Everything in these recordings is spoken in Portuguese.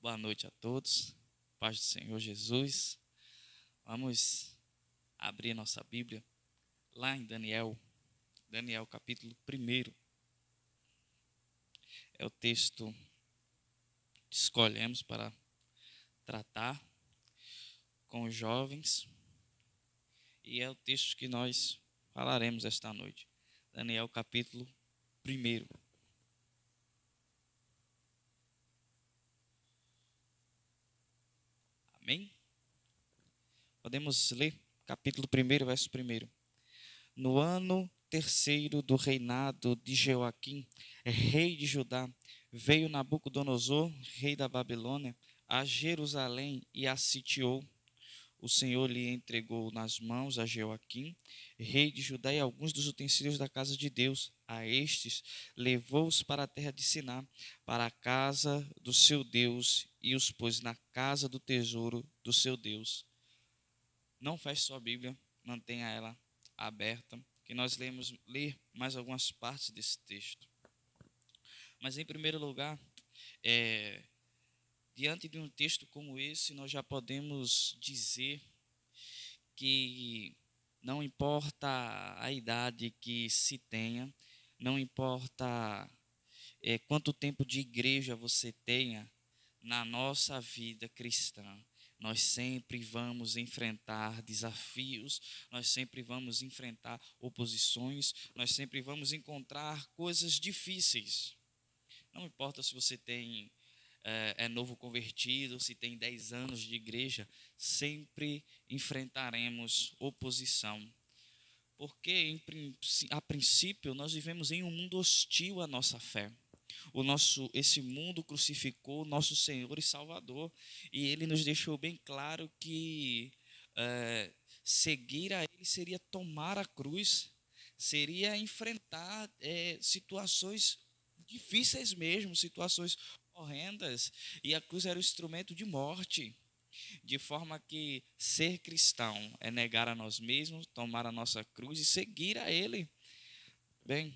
Boa noite a todos. Paz do Senhor Jesus. Vamos abrir nossa Bíblia lá em Daniel capítulo 1. É o texto que escolhemos para tratar com os jovens e é o texto que nós falaremos esta noite. Daniel capítulo 1. Amém? Podemos ler capítulo 1, verso 1. No ano terceiro do reinado de Jeoaquim, rei de Judá, veio Nabucodonosor, rei da Babilônia, a Jerusalém e a sitiou. O Senhor lhe entregou nas mãos a Jeoaquim, rei de Judá, e alguns dos utensílios da casa de Deus. A estes levou-os para a terra de Siná, para a casa do seu Deus, e os pôs na casa do tesouro do seu Deus. Não feche sua Bíblia, mantenha ela aberta, que nós ler mais algumas partes desse texto. Mas em primeiro lugar, diante de um texto como esse, nós já podemos dizer que não importa a idade que se tenha, não importa quanto tempo de igreja você tenha, na nossa vida cristã, nós sempre vamos enfrentar desafios, nós sempre vamos enfrentar oposições, nós sempre vamos encontrar coisas difíceis. Não importa se você é novo convertido, se tem 10 anos de igreja, sempre enfrentaremos oposição. Porque, a princípio, nós vivemos em um mundo hostil à nossa fé. Esse mundo crucificou nosso Senhor e Salvador, e Ele nos deixou bem claro que seguir a Ele seria tomar a cruz, seria enfrentar situações difíceis mesmo, situações horrendas, e a cruz era o instrumento de morte, de forma que ser cristão é negar a nós mesmos, tomar a nossa cruz e seguir a Ele. Bem,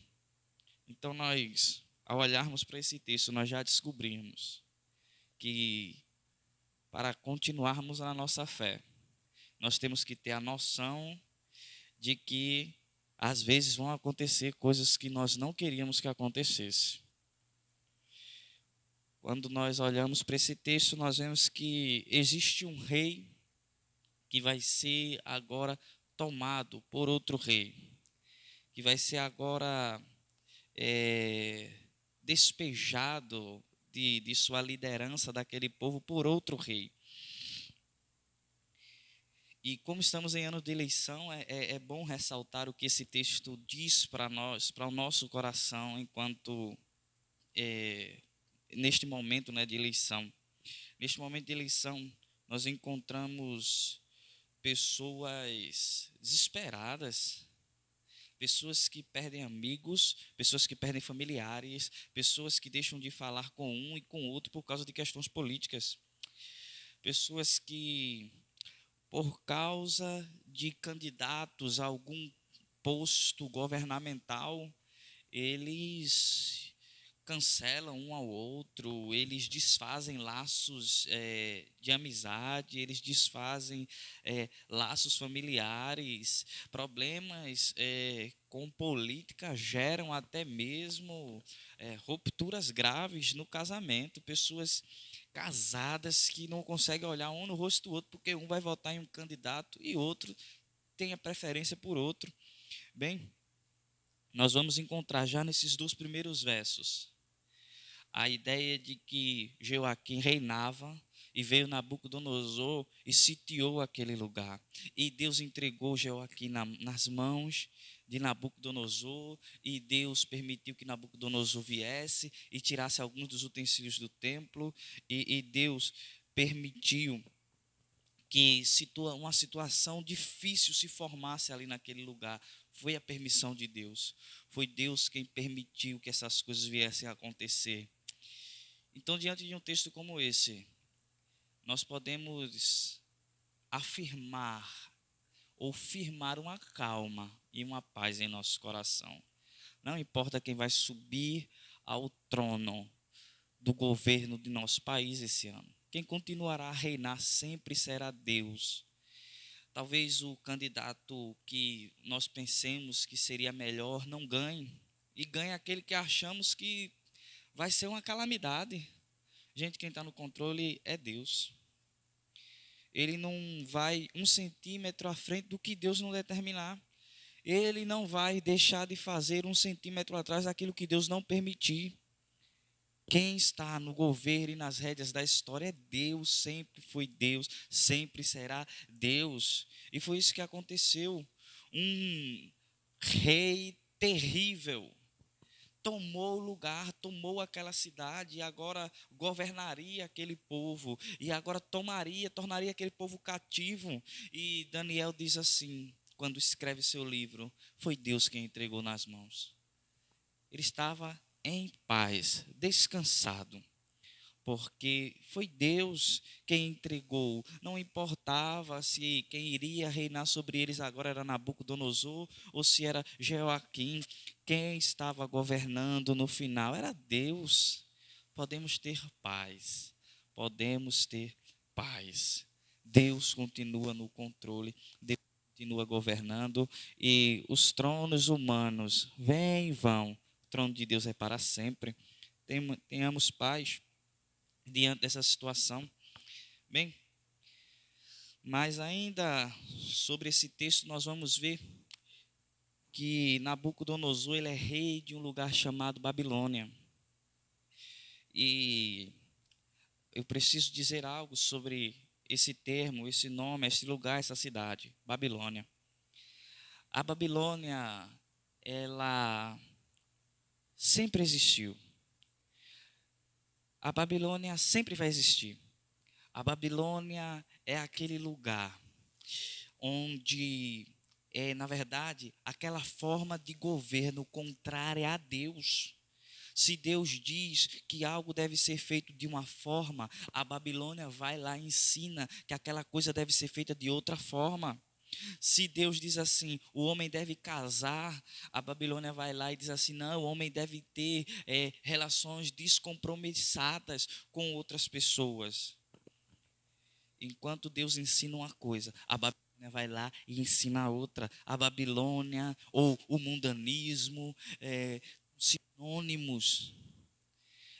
então nós, ao olharmos para esse texto, nós já descobrimos que para continuarmos na nossa fé, nós temos que ter a noção de que às vezes vão acontecer coisas que nós não queríamos que acontecesse. Quando nós olhamos para esse texto, nós vemos que existe um rei que vai ser agora tomado por outro rei, que vai ser agora despejado de sua liderança daquele povo por outro rei. E como estamos em ano de eleição, é bom ressaltar o que esse texto diz para nós, para o nosso coração, enquanto neste momento, né, de eleição. Neste momento de eleição, nós encontramos pessoas desesperadas, pessoas que perdem amigos, pessoas que perdem familiares, pessoas que deixam de falar com um e com o outro por causa de questões políticas, pessoas que, por causa de candidatos a algum posto governamental, eles cancelam um ao outro, eles desfazem laços de amizade, eles desfazem laços familiares, problemas com política geram até mesmo rupturas graves no casamento, pessoas casadas que não conseguem olhar um no rosto do outro porque um vai votar em um candidato e outro tem a preferência por outro. Bem, nós vamos encontrar já nesses 2 primeiros versos a ideia de que Jeoaquim reinava e veio Nabucodonosor e sitiou aquele lugar. E Deus entregou Jeoaquim nas mãos de Nabucodonosor, e Deus permitiu que Nabucodonosor viesse e tirasse alguns dos utensílios do templo, e Deus permitiu que uma situação difícil se formasse ali naquele lugar. Foi a permissão de Deus. Foi Deus quem permitiu que essas coisas viessem a acontecer. Então, diante de um texto como esse, nós podemos afirmar ou firmar uma calma e uma paz em nosso coração. Não importa quem vai subir ao trono do governo de nosso país esse ano. Quem continuará a reinar sempre será Deus. Talvez o candidato que nós pensemos que seria melhor não ganhe, e ganhe aquele que achamos que vai ser uma calamidade. Gente, quem está no controle é Deus. Ele não vai 1 centímetro à frente do que Deus não determinar. Ele não vai deixar de fazer 1 centímetro atrás daquilo que Deus não permitir. Quem está no governo e nas rédeas da história é Deus, sempre foi Deus, sempre será Deus. E foi isso que aconteceu. Um rei terrível tomou o lugar, tomou aquela cidade e agora governaria aquele povo e agora tornaria aquele povo cativo. E Daniel diz assim, quando escreve seu livro, foi Deus quem entregou nas mãos. Ele estava em paz, descansado, porque foi Deus quem entregou. Não importava se quem iria reinar sobre eles agora era Nabucodonosor ou se era Jeoaquim. Quem estava governando no final era Deus. Podemos ter paz, podemos ter paz. Deus continua no controle, Deus continua governando e os tronos humanos vêm e vão. O trono de Deus é para sempre. Tenhamos paz diante dessa situação. Bem, mas ainda sobre esse texto nós vamos ver que Nabucodonosor ele é rei de um lugar chamado Babilônia. E eu preciso dizer algo sobre esse termo, esse nome, esse lugar, essa cidade, Babilônia. A Babilônia, ela sempre existiu. A Babilônia sempre vai existir. A Babilônia é aquele lugar onde na verdade, aquela forma de governo contrária a Deus. Se Deus diz que algo deve ser feito de uma forma, a Babilônia vai lá e ensina que aquela coisa deve ser feita de outra forma. Se Deus diz assim, o homem deve casar, a Babilônia vai lá e diz assim, não, o homem deve ter relações descompromissadas com outras pessoas. Enquanto Deus ensina uma coisa, a Babilônia vai lá e ensina outra. A Babilônia ou o mundanismo, sinônimos.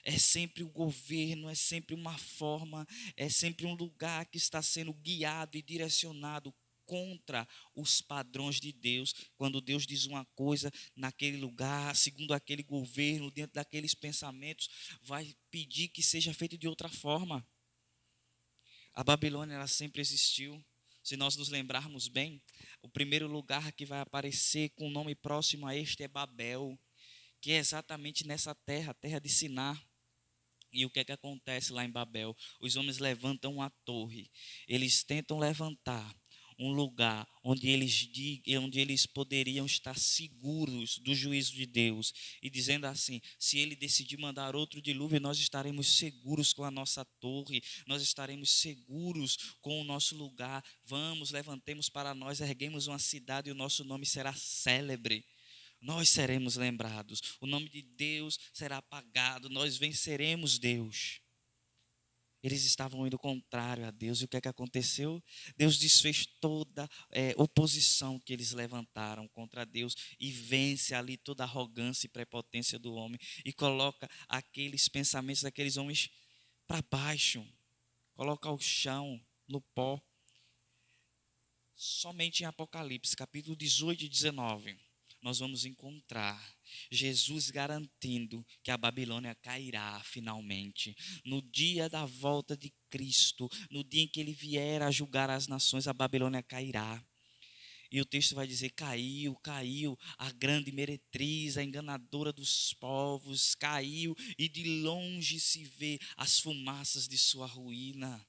É sempre o governo, é sempre uma forma, é sempre um lugar que está sendo guiado e direcionado contra os padrões de Deus. Quando Deus diz uma coisa naquele lugar, segundo aquele governo, dentro daqueles pensamentos, vai pedir que seja feito de outra forma. A Babilônia ela sempre existiu. Se nós nos lembrarmos bem, o primeiro lugar que vai aparecer com o nome próximo a este é Babel, que é exatamente nessa terra, a terra de Sinar. E o que é que acontece lá em Babel? Os homens levantam uma torre. Eles tentam levantar um lugar onde eles poderiam estar seguros do juízo de Deus. E dizendo assim, se ele decidir mandar outro dilúvio, nós estaremos seguros com a nossa torre. Nós estaremos seguros com o nosso lugar. Vamos, levantemos para nós, erguemos uma cidade e o nosso nome será célebre. Nós seremos lembrados, o nome de Deus será apagado, nós venceremos Deus. Eles estavam indo contrário a Deus, e o que é que aconteceu? Deus desfez toda oposição que eles levantaram contra Deus e vence ali toda a arrogância e prepotência do homem e coloca aqueles pensamentos daqueles homens para baixo, coloca ao chão, no pó. Somente em Apocalipse, capítulo 18 e 19. Nós vamos encontrar Jesus garantindo que a Babilônia cairá finalmente. No dia da volta de Cristo, no dia em que ele vier a julgar as nações, a Babilônia cairá. E o texto vai dizer, caiu a grande meretriz, a enganadora dos povos, caiu e de longe se vê as fumaças de sua ruína.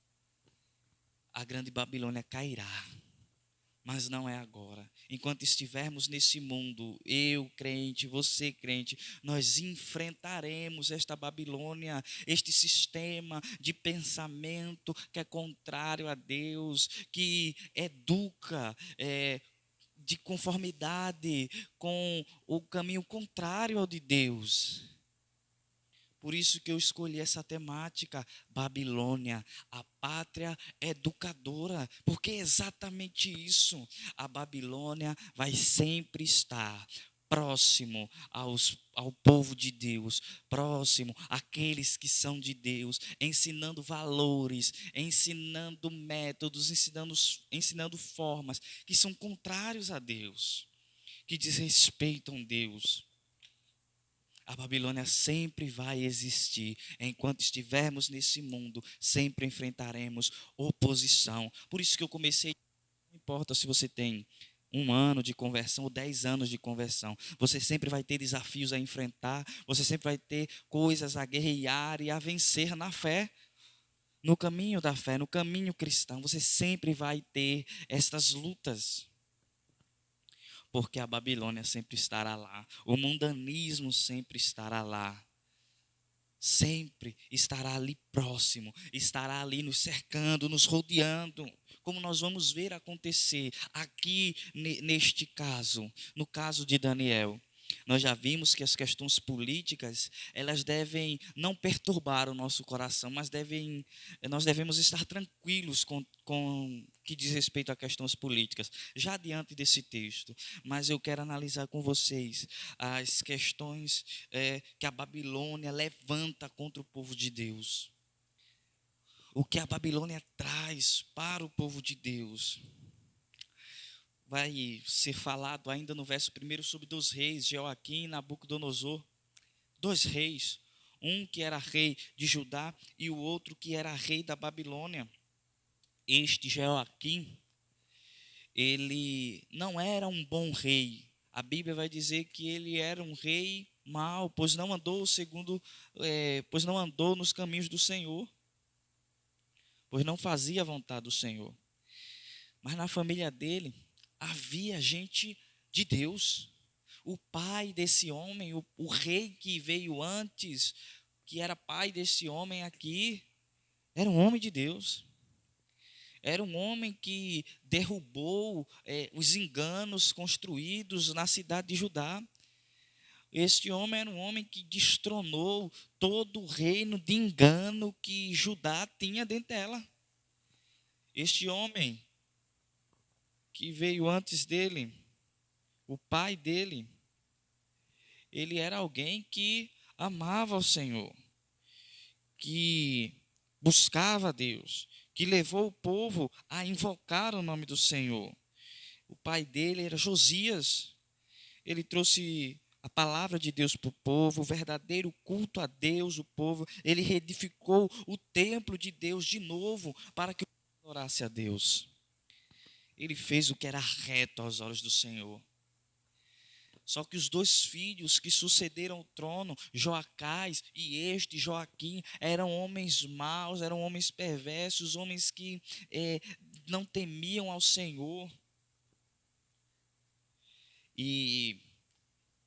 A grande Babilônia cairá. Mas não é agora. Enquanto estivermos nesse mundo, eu crente, você crente, nós enfrentaremos esta Babilônia, este sistema de pensamento que é contrário a Deus, que educa de conformidade com o caminho contrário ao de Deus. Por isso que eu escolhi essa temática, Babilônia, a pátria educadora, porque é exatamente isso. A Babilônia vai sempre estar próximo ao povo de Deus, próximo àqueles que são de Deus, ensinando valores, ensinando métodos, ensinando formas que são contrários a Deus, que desrespeitam Deus. A Babilônia sempre vai existir. Enquanto estivermos nesse mundo, sempre enfrentaremos oposição. Por isso que eu comecei, não importa se você tem 1 ano de conversão ou 10 anos de conversão, você sempre vai ter desafios a enfrentar, você sempre vai ter coisas a guerrear e a vencer na fé. No caminho da fé, no caminho cristão, você sempre vai ter estas lutas. Porque a Babilônia sempre estará lá, o mundanismo sempre estará lá, sempre estará ali próximo, estará ali nos cercando, nos rodeando, como nós vamos ver acontecer aqui neste caso, no caso de Daniel. Nós já vimos que as questões políticas, elas devem não perturbar o nosso coração, mas nós devemos estar tranquilos com que diz respeito a questões políticas, já diante desse texto. Mas eu quero analisar com vocês as questões que a Babilônia levanta contra o povo de Deus. O que a Babilônia traz para o povo de Deus. Vai ser falado ainda no verso 1 sobre 2 reis, Jeoaquim e Nabucodonosor. 2 reis, um que era rei de Judá e o outro que era rei da Babilônia. Este Jeoaquim, ele não era um bom rei. A Bíblia vai dizer que ele era um rei mau, pois não andou nos caminhos do Senhor, pois não fazia a vontade do Senhor. Mas na família dele havia gente de Deus. O pai desse homem, o rei que veio antes, que era pai desse homem aqui, era um homem de Deus. Era um homem que derrubou os enganos construídos na cidade de Judá. Este homem era um homem que destronou todo o reino de engano que Judá tinha dentro dela. Este homem que veio antes dele, o pai dele, ele era alguém que amava o Senhor, que buscava a Deus, que levou o povo a invocar o nome do Senhor. O pai dele era Josias. Ele trouxe a palavra de Deus para o povo, o verdadeiro culto a Deus, o povo. Ele reedificou o templo de Deus de novo para que o povo adorasse a Deus. Ele fez o que era reto aos olhos do Senhor. Só que os 2 filhos que sucederam o trono, Joacás e este Joaquim, eram homens maus, eram homens perversos, homens que não temiam ao Senhor. E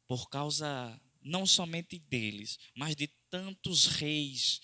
por causa não somente deles, mas de tantos reis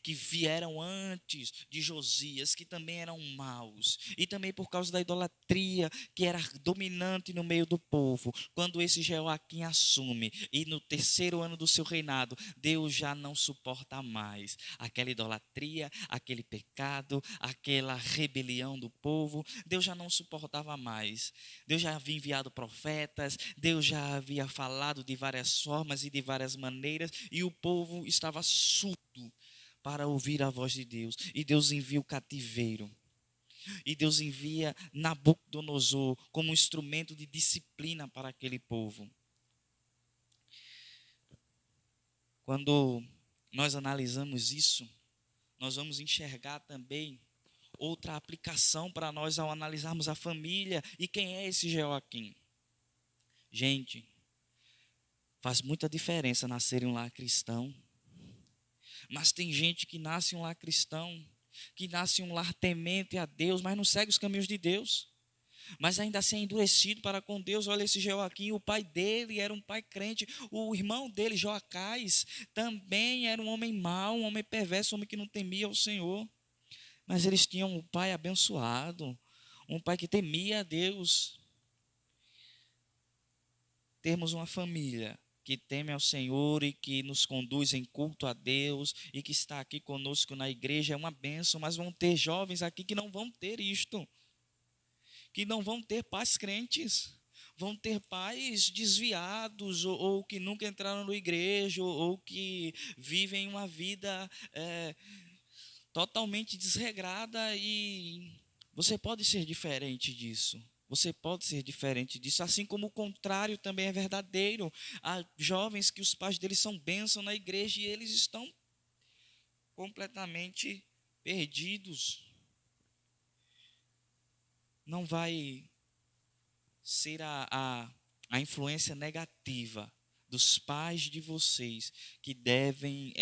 que vieram antes de Josias, que também eram maus, e também por causa da idolatria que era dominante no meio do povo. Quando esse Jeoaquim assume, e no 3º ano do seu reinado, Deus já não suporta mais aquela idolatria, aquele pecado, aquela rebelião do povo. Deus já não suportava mais. Deus já havia enviado profetas, Deus já havia falado de várias formas e de várias maneiras, e o povo estava surdo para ouvir a voz de Deus. E Deus envia o cativeiro. E Deus envia Nabucodonosor como um instrumento de disciplina para aquele povo. Quando nós analisamos isso, nós vamos enxergar também outra aplicação para nós ao analisarmos a família e quem é esse Jeoaquim. Gente, faz muita diferença nascer em um lar cristão. Mas tem gente que nasce em um lar cristão, que nasce em um lar temente a Deus, mas não segue os caminhos de Deus. Mas ainda assim é endurecido para com Deus. Olha esse Jeoaquim, o pai dele era um pai crente. O irmão dele, Joacás, também era um homem mau, um homem perverso, um homem que não temia ao Senhor. Mas eles tinham um pai abençoado, um pai que temia a Deus. Termos uma família que teme ao Senhor e que nos conduz em culto a Deus e que está aqui conosco na igreja, é uma bênção, mas vão ter jovens aqui que não vão ter isto, que não vão ter pais crentes, vão ter pais desviados ou que nunca entraram na igreja ou que vivem uma vida totalmente desregrada, e você pode ser diferente disso. Você pode ser diferente disso, assim como o contrário também é verdadeiro. Há jovens que os pais deles são bênção na igreja e eles estão completamente perdidos. Não vai ser a influência negativa dos pais de vocês que devem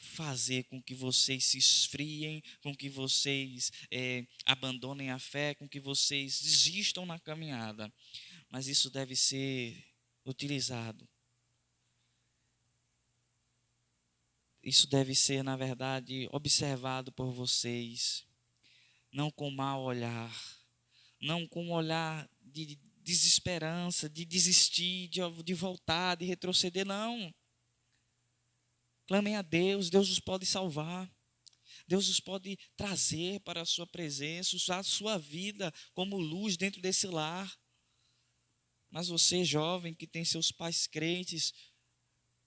fazer com que vocês se esfriem, com que vocês abandonem a fé, com que vocês desistam na caminhada. Mas isso deve ser utilizado. Isso deve ser, na verdade, observado por vocês, não com mau olhar, não com um olhar de desesperança, de desistir, de voltar, de retroceder, não. Clamem a Deus, Deus os pode salvar. Deus os pode trazer para a sua presença, usar a sua vida como luz dentro desse lar. Mas você, jovem, que tem seus pais crentes,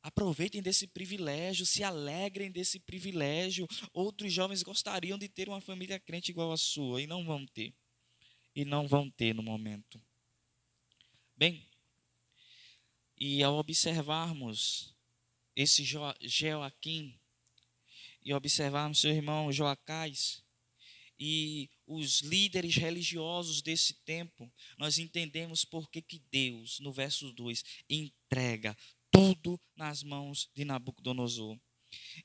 aproveitem desse privilégio, se alegrem desse privilégio. Outros jovens gostariam de ter uma família crente igual a sua e não vão ter. E não vão ter no momento. Bem, e ao observarmos esse Joaquim e observarmos seu irmão Joacás e os líderes religiosos desse tempo, nós entendemos por que Deus, no verso 2, entrega tudo nas mãos de Nabucodonosor.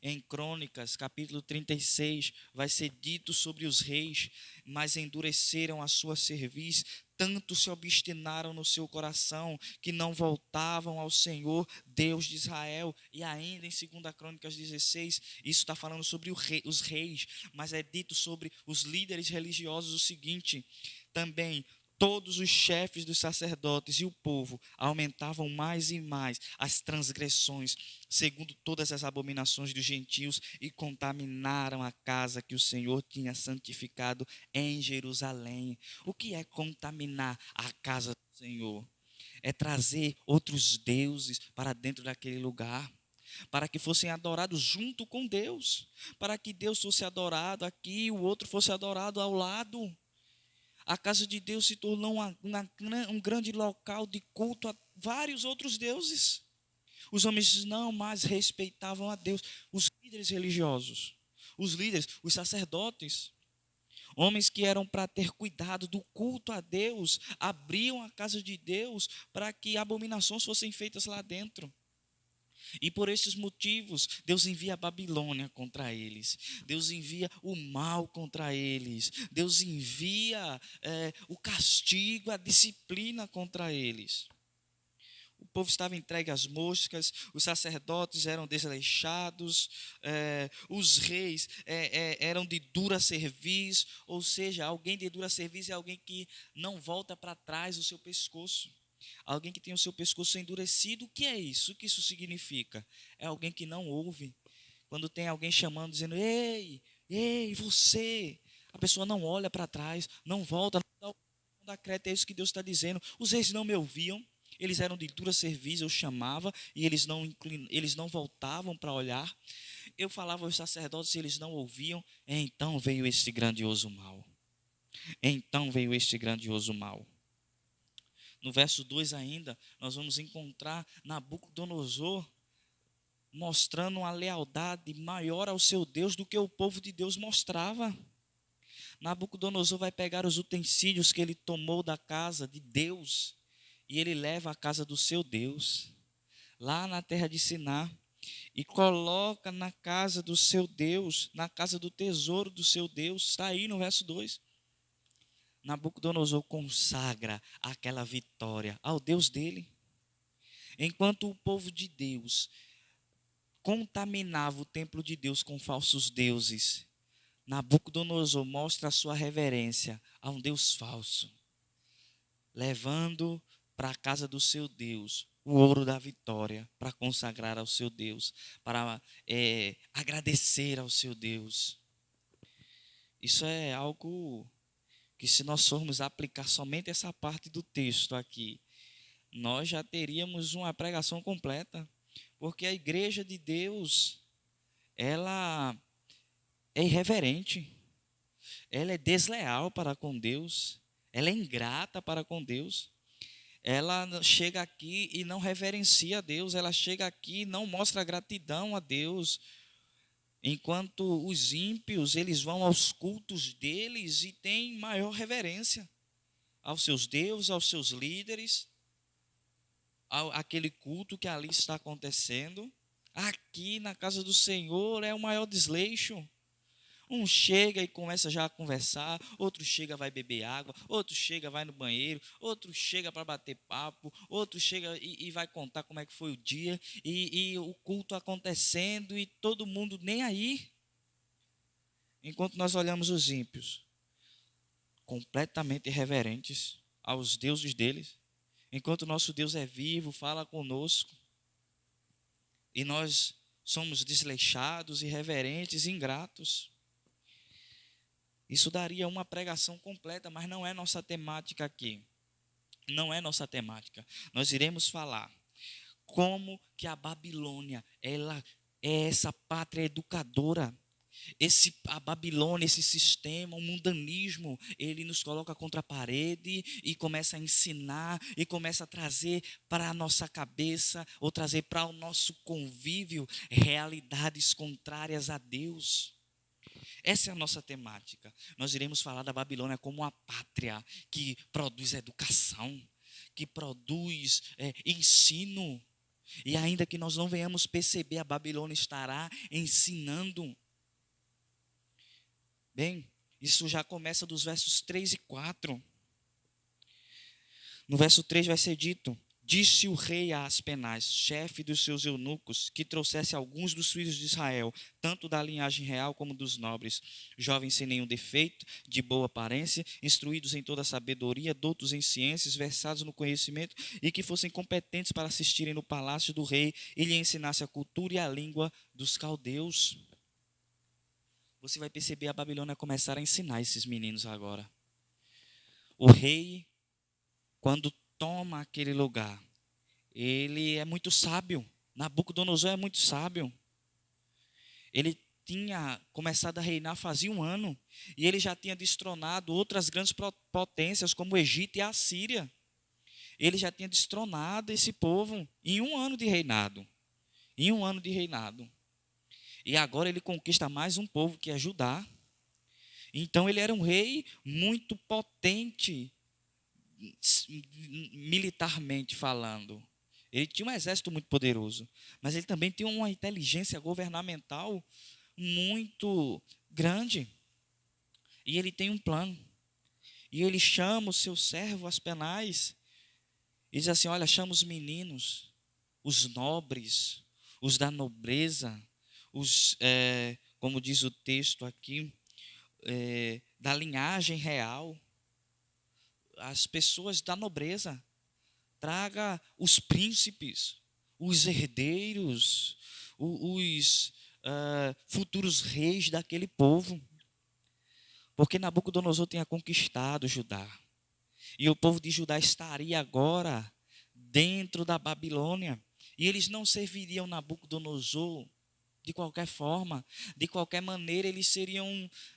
Em Crônicas, capítulo 36, vai ser dito sobre os reis, mas endureceram a sua cerviz, tanto se obstinaram no seu coração, que não voltavam ao Senhor, Deus de Israel. E ainda em 2 Crônicas 16, isso está falando sobre os reis, mas é dito sobre os líderes religiosos o seguinte: também todos os chefes dos sacerdotes e o povo aumentavam mais e mais as transgressões, segundo todas as abominações dos gentios, e contaminaram a casa que o Senhor tinha santificado em Jerusalém. O que é contaminar a casa do Senhor? É trazer outros deuses para dentro daquele lugar, para que fossem adorados junto com Deus, para que Deus fosse adorado aqui e o outro fosse adorado ao lado. A casa de Deus se tornou um grande local de culto a vários outros deuses. Os homens não mais respeitavam a Deus. Os líderes religiosos, os líderes, os sacerdotes, homens que eram para ter cuidado do culto a Deus, abriam a casa de Deus para que abominações fossem feitas lá dentro. E por esses motivos, Deus envia a Babilônia contra eles. Deus envia o mal contra eles. Deus envia o castigo, a disciplina contra eles. O povo estava entregue às moscas, os sacerdotes eram desleixados, os reis eram de dura cerviz, ou seja, alguém de dura cerviz é alguém que não volta para trás o seu pescoço. Alguém que tem o seu pescoço endurecido. O que é isso? O que isso significa? É alguém que não ouve. Quando tem alguém chamando, dizendo: ei, você. A pessoa não olha para trás, não volta, não dá crédito. É isso que Deus está dizendo. Os reis não me ouviam, eles eram de dura cerviz, eu chamava e eles não voltavam para olhar. Eu falava aos sacerdotes e eles não ouviam. Então veio este grandioso mal. Então veio este grandioso mal. No verso 2 ainda, nós vamos encontrar Nabucodonosor mostrando uma lealdade maior ao seu Deus do que o povo de Deus mostrava. Nabucodonosor vai pegar os utensílios que ele tomou da casa de Deus e ele leva à casa do seu Deus, lá na terra de Siná, e coloca na casa do seu Deus, na casa do tesouro do seu Deus. Está aí no verso 2. Nabucodonosor consagra aquela vitória ao Deus dele. Enquanto o povo de Deus contaminava o templo de Deus com falsos deuses, Nabucodonosor mostra a sua reverência a um Deus falso, levando para a casa do seu Deus o ouro da vitória, para consagrar ao seu Deus, para agradecer ao seu Deus. Isso é algo que, se nós formos aplicar somente essa parte do texto aqui, nós já teríamos uma pregação completa, porque a igreja de Deus, ela é irreverente, ela é desleal para com Deus, ela é ingrata para com Deus. Ela chega aqui e não reverencia a Deus, ela chega aqui e não mostra gratidão a Deus, enquanto os ímpios, eles vão aos cultos deles e têm maior reverência aos seus deuses, aos seus líderes, àquele culto que ali está acontecendo. Aqui na casa do Senhor é o maior desleixo. Um chega e começa já a conversar, outro chega vai beber água, outro chega vai no banheiro, outro chega para bater papo, outro chega e vai contar como é que foi o dia, e o culto acontecendo e todo mundo nem aí. Enquanto nós olhamos os ímpios, completamente irreverentes aos deuses deles, enquanto o nosso Deus é vivo, fala conosco, e nós somos desleixados, irreverentes, ingratos. Isso daria uma pregação completa, mas não é nossa temática aqui. Não é nossa temática. Nós iremos falar como que a Babilônia, ela é essa pátria educadora. A Babilônia, esse sistema, o mundanismo, ele nos coloca contra a parede e começa a ensinar e começa a trazer para a nossa cabeça ou trazer para o nosso convívio realidades contrárias a Deus. Essa é a nossa temática. Nós iremos falar da Babilônia como uma pátria que produz educação, que produz ensino. E ainda que nós não venhamos perceber, a Babilônia estará ensinando. Bem, isso já começa dos versos 3 e 4. No verso 3 vai ser dito: disse o rei a Aspenaz, chefe dos seus eunucos, que trouxesse alguns dos filhos de Israel, tanto da linhagem real como dos nobres, jovens sem nenhum defeito, de boa aparência, instruídos em toda a sabedoria, doutos em ciências, versados no conhecimento, e que fossem competentes para assistirem no palácio do rei e lhe ensinasse a cultura e a língua dos caldeus. Você vai perceber a Babilônia começar a ensinar esses meninos agora. O rei, quando toma aquele lugar, ele é muito sábio. Nabucodonosor é muito sábio. Ele tinha começado a reinar fazia um ano, e ele já tinha destronado outras grandes potências como o Egito e a Síria. Ele já tinha destronado esse povo em um ano de reinado. Em um ano de reinado. E agora ele conquista mais um povo, que é Judá. Então ele era um rei muito potente, militarmente falando. Ele tinha um exército muito poderoso, mas ele também tinha uma inteligência governamental muito grande. E ele tem um plano. E ele chama o seu servo Aspenaz e diz assim: olha, chama os meninos, os nobres, os da nobreza, como diz o texto aqui, da linhagem real, as pessoas da nobreza. Traga os príncipes, os herdeiros, os futuros reis daquele povo. Porque Nabucodonosor tinha conquistado Judá. E o povo de Judá estaria agora dentro da Babilônia. E eles não serviriam Nabucodonosor de qualquer forma. De qualquer maneira,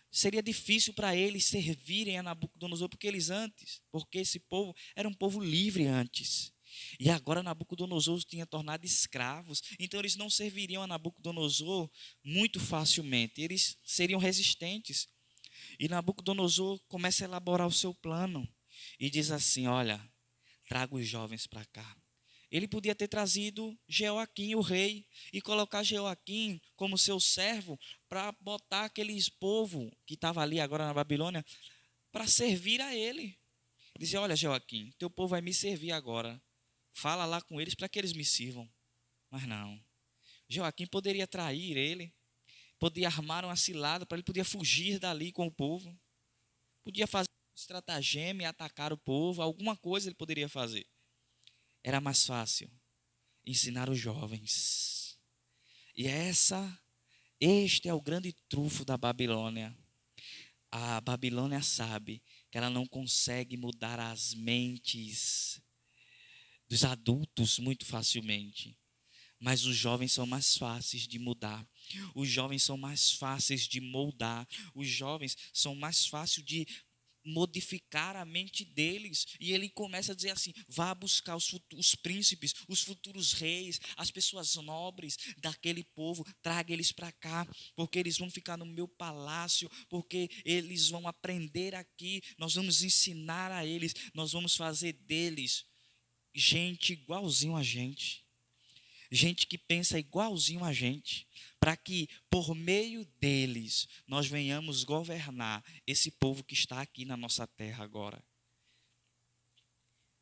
seria difícil para eles servirem a Nabucodonosor, porque esse povo era um povo livre antes. E agora Nabucodonosor os tinha tornado escravos. Então eles não serviriam a Nabucodonosor muito facilmente. Eles seriam resistentes. E Nabucodonosor começa a elaborar o seu plano. E diz assim: olha, traga os jovens para cá. Ele podia ter trazido Jeoaquim, o rei, e colocar Jeoaquim como seu servo para botar aqueles povo que estava ali agora na Babilônia para servir a ele. Dizia: olha, Jeoaquim, teu povo vai me servir agora. Fala lá com eles para que eles me sirvam. Mas não. Jeoaquim poderia trair ele, podia armar uma cilada para ele, podia fugir dali com o povo, podia fazer um estratagema e atacar o povo, alguma coisa ele poderia fazer. era mais fácil ensinar os jovens. E este é o grande trunfo da Babilônia. A Babilônia sabe que ela não consegue mudar as mentes dos adultos muito facilmente. Mas os jovens são mais fáceis de mudar. Os jovens são mais fáceis de moldar. Os jovens são mais fáceis de modificar a mente deles. E ele começa a dizer assim: vá buscar os príncipes, os futuros reis, as pessoas nobres daquele povo, traga eles para cá, porque eles vão ficar no meu palácio, porque eles vão aprender aqui, nós vamos ensinar a eles, nós vamos fazer deles gente igualzinho a gente. Gente que pensa igualzinho a gente, para que por meio deles nós venhamos governar esse povo que está aqui na nossa terra agora.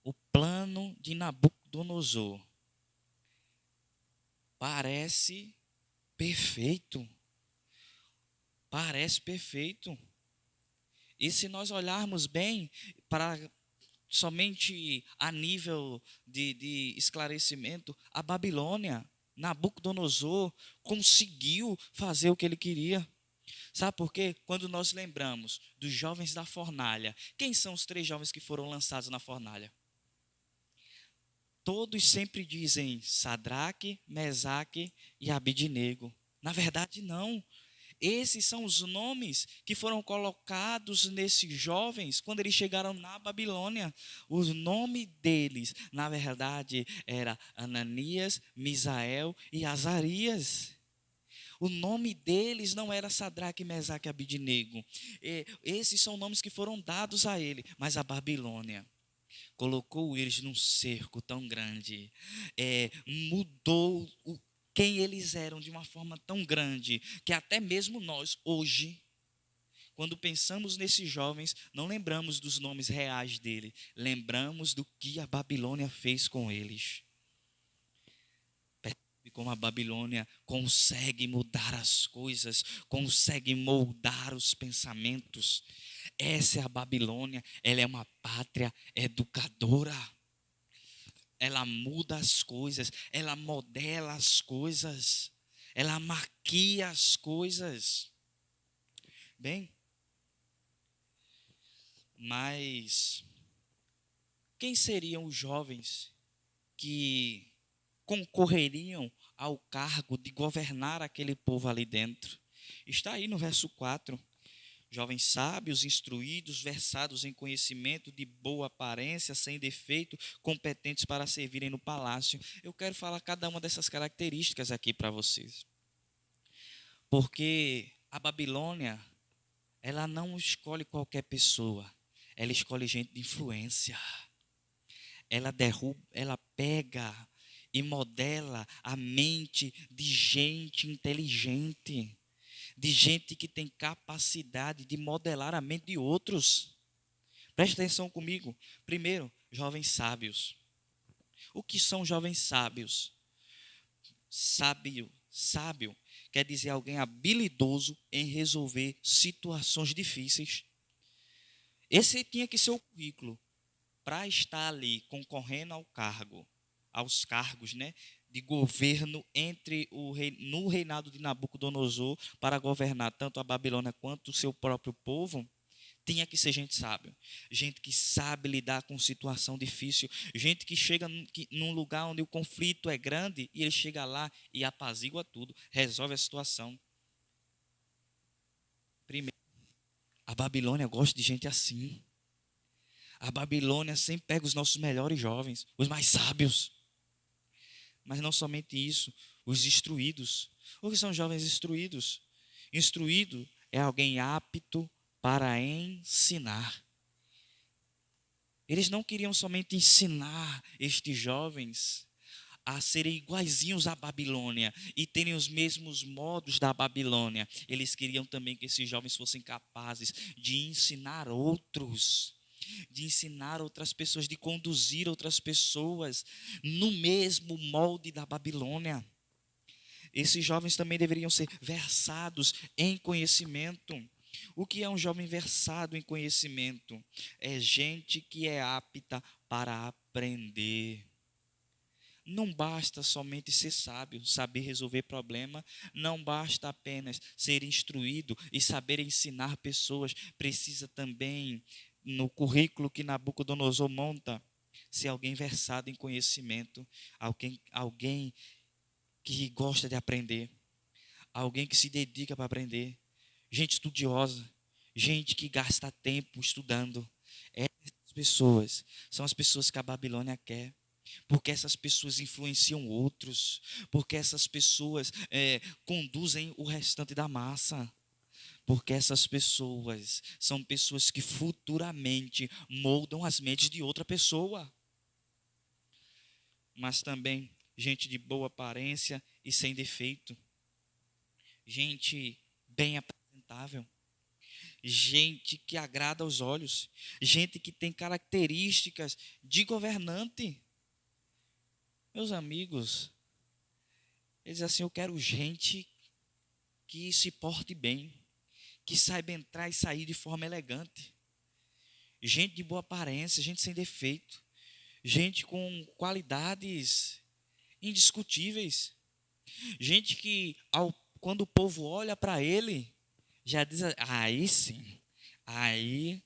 O plano de Nabucodonosor parece perfeito. Parece perfeito. E se nós olharmos bem para somente a nível de esclarecimento, a Babilônia, Nabucodonosor, conseguiu fazer o que ele queria. Sabe por quê? Quando nós lembramos dos jovens da fornalha, quem são os 3 jovens que foram lançados na fornalha? Todos sempre dizem Sadraque, Mesaque e Abidnego. Na verdade, não. Esses são os nomes que foram colocados nesses jovens quando eles chegaram na Babilônia. O nome deles, na verdade, era Ananias, Misael e Azarias. O nome deles não era Sadraque, Mesaque e Abidnego. Esses são nomes que foram dados a ele, mas a Babilônia colocou eles num cerco tão grande, mudou quem eles eram de uma forma tão grande, que até mesmo nós, hoje, quando pensamos nesses jovens, não lembramos dos nomes reais dele, lembramos do que a Babilônia fez com eles. Percebe como a Babilônia consegue mudar as coisas, consegue moldar os pensamentos. Essa é a Babilônia, ela é uma pátria educadora. Ela muda as coisas, ela modela as coisas, ela maquia as coisas. Bem, mas quem seriam os jovens que concorreriam ao cargo de governar aquele povo ali dentro? Está aí no verso 4. Jovens sábios, instruídos, versados em conhecimento, de boa aparência, sem defeito, competentes para servirem no palácio. Eu quero falar cada uma dessas características aqui para vocês. Porque a Babilônia, ela não escolhe qualquer pessoa, ela escolhe gente de influência. Ela pega e modela a mente de gente inteligente, de gente que tem capacidade de modelar a mente de outros. Preste atenção comigo. Primeiro, jovens sábios. O que são jovens sábios? Sábio quer dizer alguém habilidoso em resolver situações difíceis. Esse tinha que ser o currículo para estar ali concorrendo aos cargos, né, de governo no reinado de Nabucodonosor, para governar tanto a Babilônia quanto o seu próprio povo. Tinha que ser gente sábia, gente que sabe lidar com situação difícil, gente que chega num lugar onde o conflito é grande e ele chega lá e apazigua tudo, resolve a situação. Primeiro, a Babilônia gosta de gente assim. A Babilônia sempre pega os nossos melhores jovens, os mais sábios. Mas não somente isso, os instruídos. O que são jovens instruídos? Instruído é alguém apto para ensinar. Eles não queriam somente ensinar estes jovens a serem iguaizinhos à Babilônia e terem os mesmos modos da Babilônia. Eles queriam também que esses jovens fossem capazes de ensinar outros, de ensinar outras pessoas, de conduzir outras pessoas no mesmo molde da Babilônia. Esses jovens também deveriam ser versados em conhecimento. O que é um jovem versado em conhecimento? É gente que é apta para aprender. Não basta somente ser sábio, saber resolver problema, não basta apenas ser instruído e saber ensinar pessoas, precisa também, no currículo que Nabucodonosor monta, ser alguém versado em conhecimento, alguém que gosta de aprender, alguém que se dedica para aprender, gente estudiosa, gente que gasta tempo estudando. Essas pessoas são as pessoas que a Babilônia quer. Porque essas pessoas influenciam outros, porque essas pessoas conduzem o restante da massa, porque essas pessoas são pessoas que futuramente moldam as mentes de outra pessoa, mas também gente de boa aparência e sem defeito, gente bem apresentável, gente que agrada aos olhos, gente que tem características de governante. Meus amigos, ele diz assim: eu quero gente que se porte bem, que saiba entrar e sair de forma elegante. Gente de boa aparência, gente sem defeito. Gente com qualidades indiscutíveis. Gente que, quando o povo olha para ele, já diz: aí sim, aí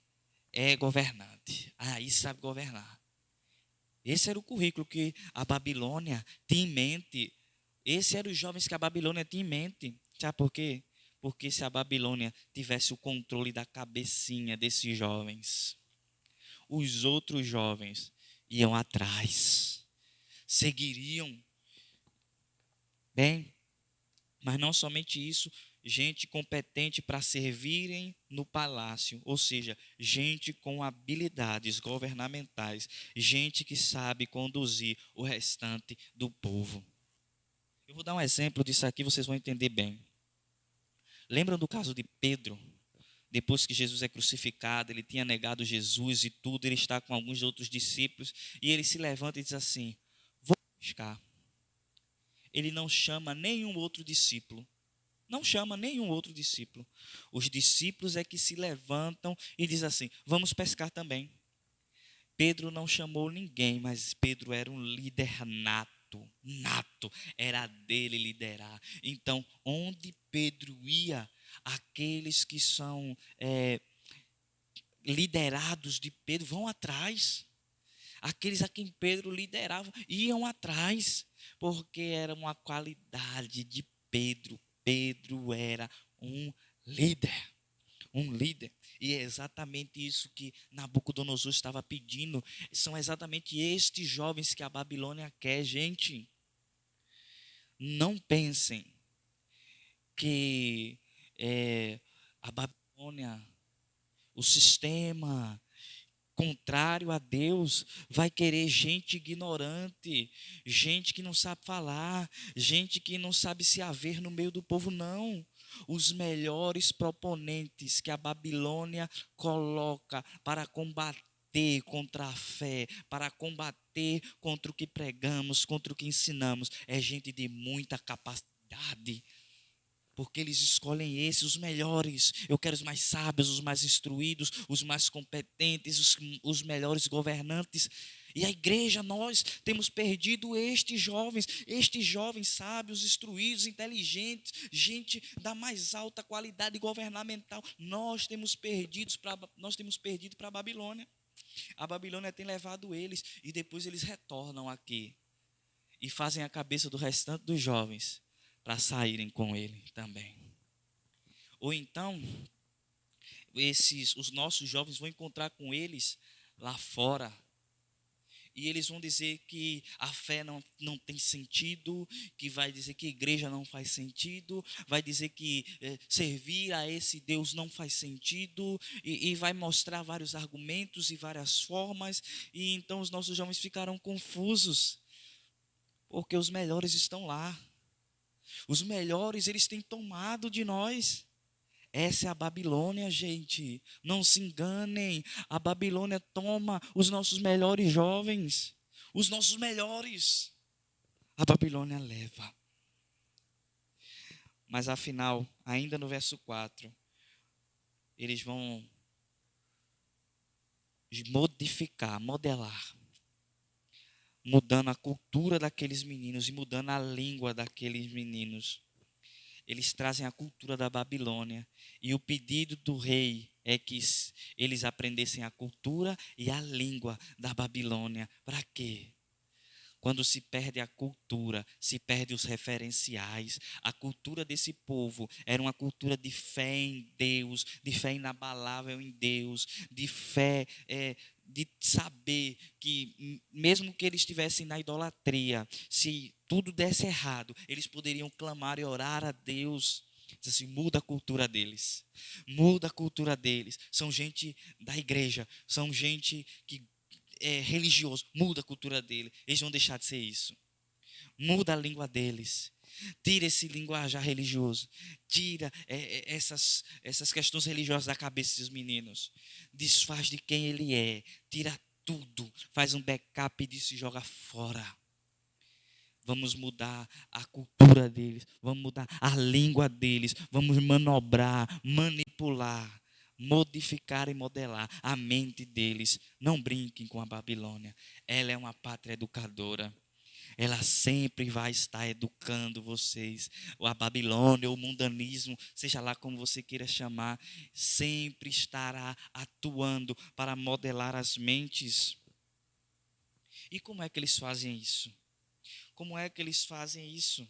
é governante, aí sabe governar. Esse era o currículo que a Babilônia tinha em mente. Esses eram os jovens que a Babilônia tinha em mente. Sabe por quê? Porque se a Babilônia tivesse o controle da cabecinha desses jovens, os outros jovens iam atrás, seguiriam. Bem, mas não somente isso, gente competente para servirem no palácio, ou seja, gente com habilidades governamentais, gente que sabe conduzir o restante do povo. Eu vou dar um exemplo disso aqui, vocês vão entender bem. Lembram do caso de Pedro? Depois que Jesus é crucificado, ele tinha negado Jesus e tudo, ele está com alguns outros discípulos, e ele se levanta e diz assim: vou pescar. Ele não chama nenhum outro discípulo. Não chama nenhum outro discípulo. Os discípulos é que se levantam e dizem assim: vamos pescar também. Pedro não chamou ninguém, mas Pedro era um líder nato, era dele liderar. Então, onde Pedro ia, aqueles que são liderados de Pedro vão atrás. Aqueles a quem Pedro liderava iam atrás, porque era uma qualidade de Pedro. Pedro era um líder. Um líder. E é exatamente isso que Nabucodonosor estava pedindo. São exatamente estes jovens que a Babilônia quer, gente. Não pensem que a Babilônia, o sistema contrário a Deus, vai querer gente ignorante, gente que não sabe falar, gente que não sabe se haver no meio do povo, não. Os melhores proponentes que a Babilônia coloca para combater contra a fé, para combater contra o que pregamos, contra o que ensinamos, é gente de muita capacidade. Porque eles escolhem esses, os melhores. Eu quero os mais sábios, os mais instruídos, os mais competentes, os melhores governantes. E a igreja, nós temos perdido estes jovens sábios, instruídos, inteligentes, gente da mais alta qualidade governamental. Nós temos perdido para a Babilônia. A Babilônia tem levado eles e depois eles retornam aqui e fazem a cabeça do restante dos jovens para saírem com ele também. Ou então, os nossos jovens vão encontrar com eles lá fora. E eles vão dizer que a fé não tem sentido, que vai dizer que a igreja não faz sentido, vai dizer que servir a esse Deus não faz sentido, e vai mostrar vários argumentos e várias formas, e então os nossos jovens ficarão confusos, porque os melhores estão lá. Os melhores, eles têm tomado de nós. Essa é a Babilônia, gente. Não se enganem. A Babilônia toma os nossos melhores jovens. Os nossos melhores. A Babilônia leva. Mas afinal, ainda no verso 4, eles vão modificar, modelar. mudando a cultura daqueles meninos e mudando a língua daqueles meninos. Eles trazem a cultura da Babilônia. E o pedido do rei é que eles aprendessem a cultura e a língua da Babilônia. Para quê? Quando se perde a cultura, se perde os referenciais. A cultura desse povo era uma cultura de fé em Deus, de fé inabalável em Deus, de fé, de saber que mesmo que eles estivessem na idolatria, se tudo desse errado, eles poderiam clamar e orar a Deus. Diz assim, muda a cultura deles. Muda a cultura deles. São gente da igreja, são gente que religioso, muda a cultura dele. Eles vão deixar de ser isso. Muda a língua deles. Tira esse linguajar religioso. Tira essas questões religiosas da cabeça dos meninos. Desfaz de quem ele é. Tira tudo. Faz um backup disso e joga fora. Vamos mudar a cultura deles. Vamos mudar a língua deles. Vamos manobrar, manipular, modificar e modelar a mente deles. Não brinquem com a Babilônia. Ela é uma pátria educadora. Ela sempre vai estar educando vocês. A Babilônia, o mundanismo, seja lá como você queira chamar, sempre estará atuando para modelar as mentes. E como é que eles fazem isso? Como é que eles fazem isso?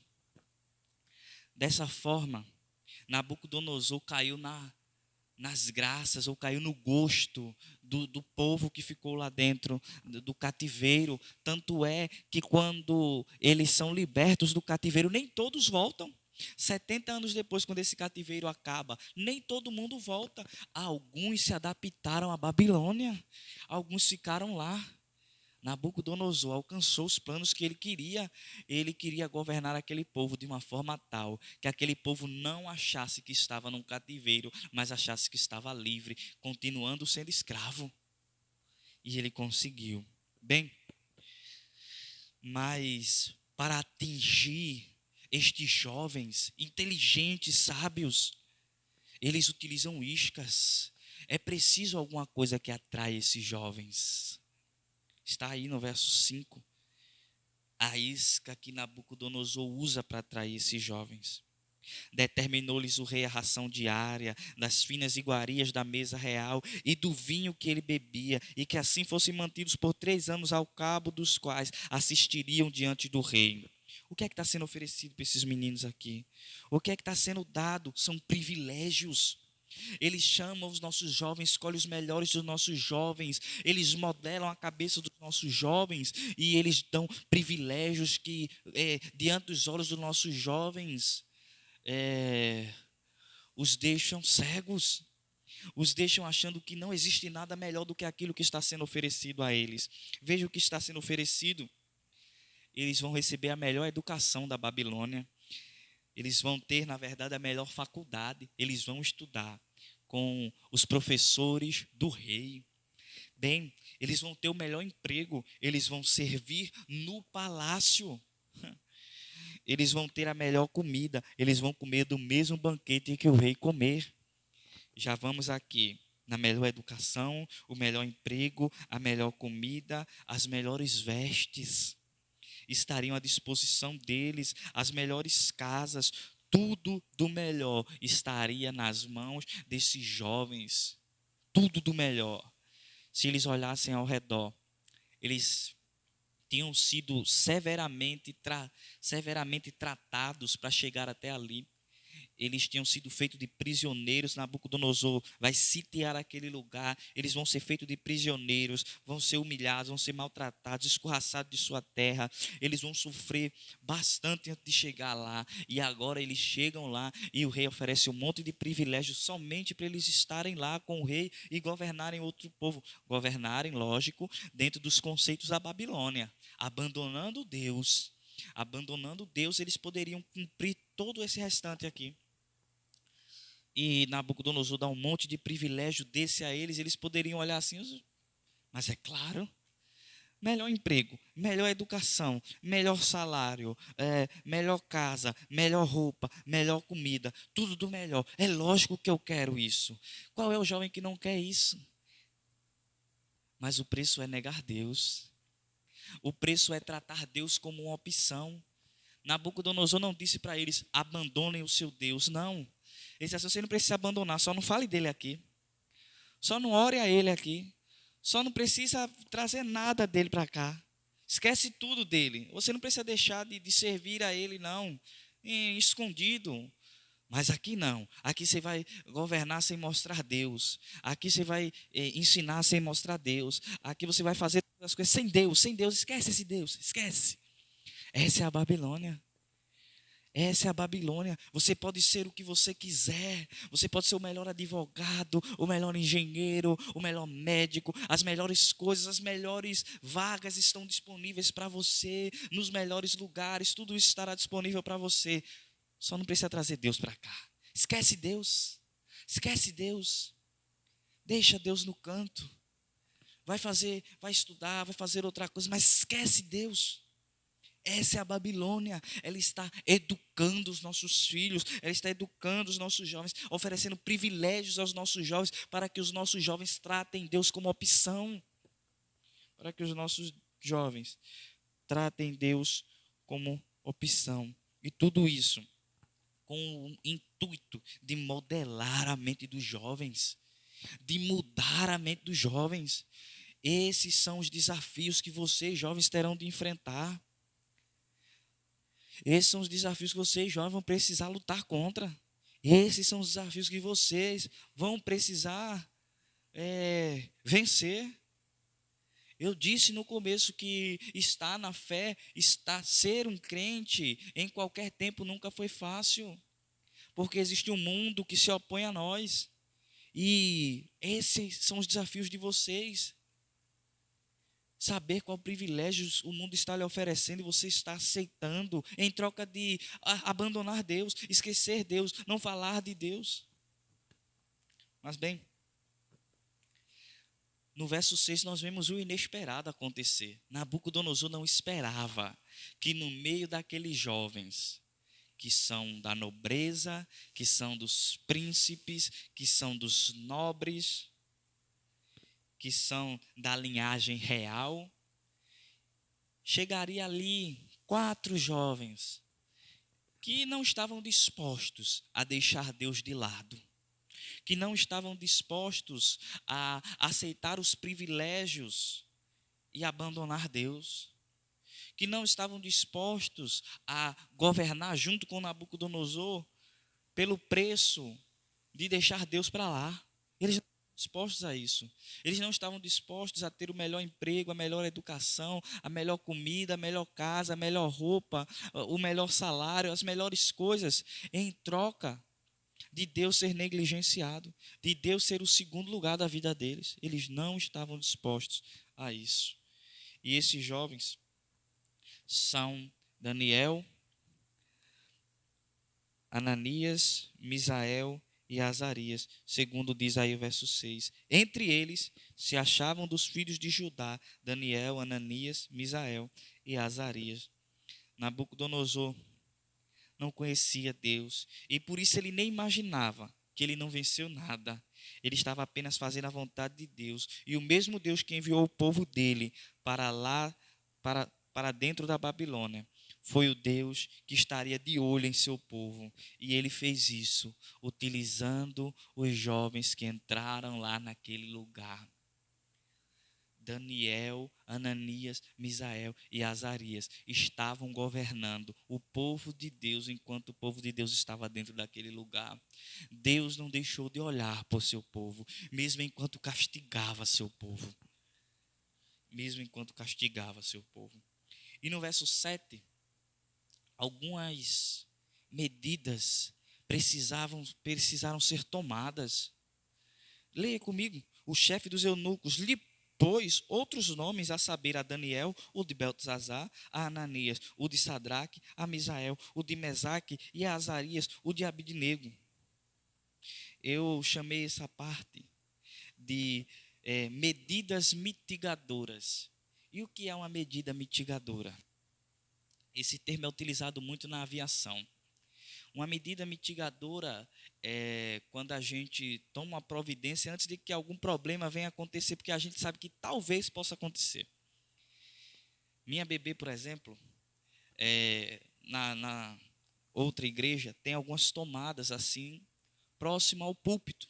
Dessa forma, Nabucodonosor caiu nas graças, ou caiu no gosto do povo que ficou lá dentro do cativeiro. Tanto é que quando eles são libertos do cativeiro, nem todos voltam. 70 anos depois, quando esse cativeiro acaba, nem todo mundo volta. Alguns se adaptaram à Babilônia, alguns ficaram lá. Nabucodonosor alcançou os planos que ele queria. Ele queria governar aquele povo de uma forma tal que aquele povo não achasse que estava num cativeiro, mas achasse que estava livre, continuando sendo escravo. E ele conseguiu. Bem, mas para atingir estes jovens inteligentes, sábios, eles utilizam iscas. É preciso alguma coisa que atrai esses jovens. Está aí no verso 5. A isca que Nabucodonosor usa para atrair esses jovens. Determinou-lhes o rei a ração diária, das finas iguarias da mesa real e do vinho que ele bebia, e que assim fossem mantidos por 3 anos, ao cabo dos quais assistiriam diante do rei. O que é que está sendo oferecido para esses meninos aqui? O que é que está sendo dado? São privilégios. Eles chamam os nossos jovens, escolhem os melhores dos nossos jovens, eles modelam a cabeça dos nossos jovens e eles dão privilégios que, diante dos olhos dos nossos jovens, os deixam cegos, os deixam achando que não existe nada melhor do que aquilo que está sendo oferecido a eles. Veja o que está sendo oferecido. Eles vão receber a melhor educação da Babilônia. Eles vão ter, na verdade, a melhor faculdade. Eles vão estudar com os professores do rei. Bem, eles vão ter o melhor emprego. Eles vão servir no palácio. Eles vão ter a melhor comida. Eles vão comer do mesmo banquete que o rei comer. Já vamos aqui na melhor educação, o melhor emprego, a melhor comida, as melhores vestes estariam à disposição deles, as melhores casas, tudo do melhor estaria nas mãos desses jovens. Tudo do melhor. Se eles olhassem ao redor, eles tinham sido severamente tratados para chegar até ali. Eles tinham sido feitos de prisioneiros. Nabucodonosor vai sitiar aquele lugar. Eles vão ser feitos de prisioneiros, vão ser humilhados, vão ser maltratados, escorraçados de sua terra. Eles vão sofrer bastante antes de chegar lá. E agora eles chegam lá e o rei oferece um monte de privilégios somente para eles estarem lá com o rei e governarem outro povo. Governarem, lógico, dentro dos conceitos da Babilônia. Abandonando Deus, eles poderiam cumprir todo esse restante aqui. E Nabucodonosor dá um monte de privilégio desse a eles. Eles poderiam olhar assim, mas é claro, melhor emprego, melhor educação, melhor salário, melhor casa, melhor roupa, melhor comida, tudo do melhor. É lógico que eu quero isso. Qual é o jovem que não quer isso? Mas o preço é negar Deus. O preço é tratar Deus como uma opção. Nabucodonosor não disse para eles, abandonem o seu Deus. Não. Ele disse assim, você não precisa abandonar, só não fale dele aqui. Só não ore a ele aqui. Só não precisa trazer nada dele para cá. Esquece tudo dele. Você não precisa deixar de servir a ele, não. Escondido. Mas aqui não. Aqui você vai governar sem mostrar Deus. Aqui você vai ensinar sem mostrar Deus. Aqui você vai fazer as coisas sem Deus. Sem Deus. Esquece esse Deus. Esquece. Essa é a Babilônia. Essa é a Babilônia. Você pode ser o que você quiser. Você pode ser o melhor advogado, o melhor engenheiro, o melhor médico. As melhores coisas, as melhores vagas estão disponíveis para você, nos melhores lugares. Tudo isso estará disponível para você. Só não precisa trazer Deus para cá. Esquece Deus. Esquece Deus. Deixa Deus no canto. Vai estudar, vai fazer outra coisa, mas esquece Deus. Essa é a Babilônia. Ela está educando os nossos filhos, ela está educando os nossos jovens, oferecendo privilégios aos nossos jovens, para que os nossos jovens tratem Deus como opção. Para que os nossos jovens tratem Deus como opção. E tudo isso com o intuito de modelar a mente dos jovens, de mudar a mente dos jovens. Esses são os desafios que vocês, jovens, terão de enfrentar. Esses são os desafios que vocês, jovens, vão precisar lutar contra. Esses são os desafios que vocês vão precisar vencer. Eu disse no começo que estar na fé, ser um crente em qualquer tempo nunca foi fácil. Porque existe um mundo que se opõe a nós. E esses são os desafios de vocês. Saber qual privilégio o mundo está lhe oferecendo e você está aceitando em troca de abandonar Deus, esquecer Deus, não falar de Deus. Mas bem, no verso 6 nós vemos o inesperado acontecer. Nabucodonosor não esperava que no meio daqueles jovens, que são da nobreza, que são dos príncipes, que são dos nobres, que são da linhagem real, chegaria ali 4 jovens que não estavam dispostos a deixar Deus de lado, que não estavam dispostos a aceitar os privilégios e abandonar Deus, que não estavam dispostos a governar junto com Nabucodonosor pelo preço de deixar Deus para lá. Eles não estavam dispostos a isso. Eles não estavam dispostos a ter o melhor emprego, a melhor educação, a melhor comida, a melhor casa, a melhor roupa, o melhor salário, as melhores coisas, em troca de Deus ser negligenciado, de Deus ser o segundo lugar da vida deles. Eles não estavam dispostos a isso. E esses jovens são Daniel, Ananias, Misael e Azarias, segundo diz aí o verso 6. Entre eles se achavam dos filhos de Judá, Daniel, Ananias, Misael e Azarias. Nabucodonosor não conhecia Deus e por isso ele nem imaginava que ele não venceu nada. Ele estava apenas fazendo a vontade de Deus. E o mesmo Deus que enviou o povo dele para lá, para dentro da Babilônia, foi o Deus que estaria de olho em seu povo. E ele fez isso, utilizando os jovens que entraram lá naquele lugar. Daniel, Ananias, Misael e Azarias estavam governando o povo de Deus enquanto o povo de Deus estava dentro daquele lugar. Deus não deixou de olhar para o seu povo, mesmo enquanto castigava seu povo. Mesmo enquanto castigava seu povo. E no verso 7, algumas medidas precisaram ser tomadas. Leia comigo. O chefe dos eunucos lhe pôs outros nomes, a saber, a Daniel, o de Beltesazar, a Ananias, o de Sadraque, a Misael, o de Mesaque e a Azarias, o de Abidnego. Eu chamei essa parte de medidas mitigadoras. E o que é uma medida mitigadora? Esse termo é utilizado muito na aviação. Uma medida mitigadora é quando a gente toma uma providência antes de que algum problema venha acontecer, porque a gente sabe que talvez possa acontecer. Minha bebê, por exemplo, na outra igreja, tem algumas tomadas assim, próximo ao púlpito.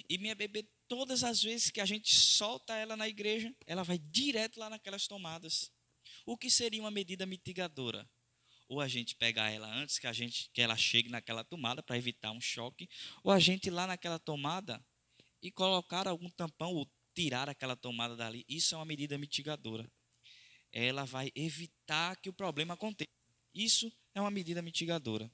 E minha bebê, todas as vezes que a gente solta ela na igreja, ela vai direto lá naquelas tomadas. O que seria uma medida mitigadora? Ou a gente pegar ela antes que ela chegue naquela tomada para evitar um choque, ou a gente ir lá naquela tomada e colocar algum tampão ou tirar aquela tomada dali. Isso é uma medida mitigadora. Ela vai evitar que o problema aconteça. Isso é uma medida mitigadora.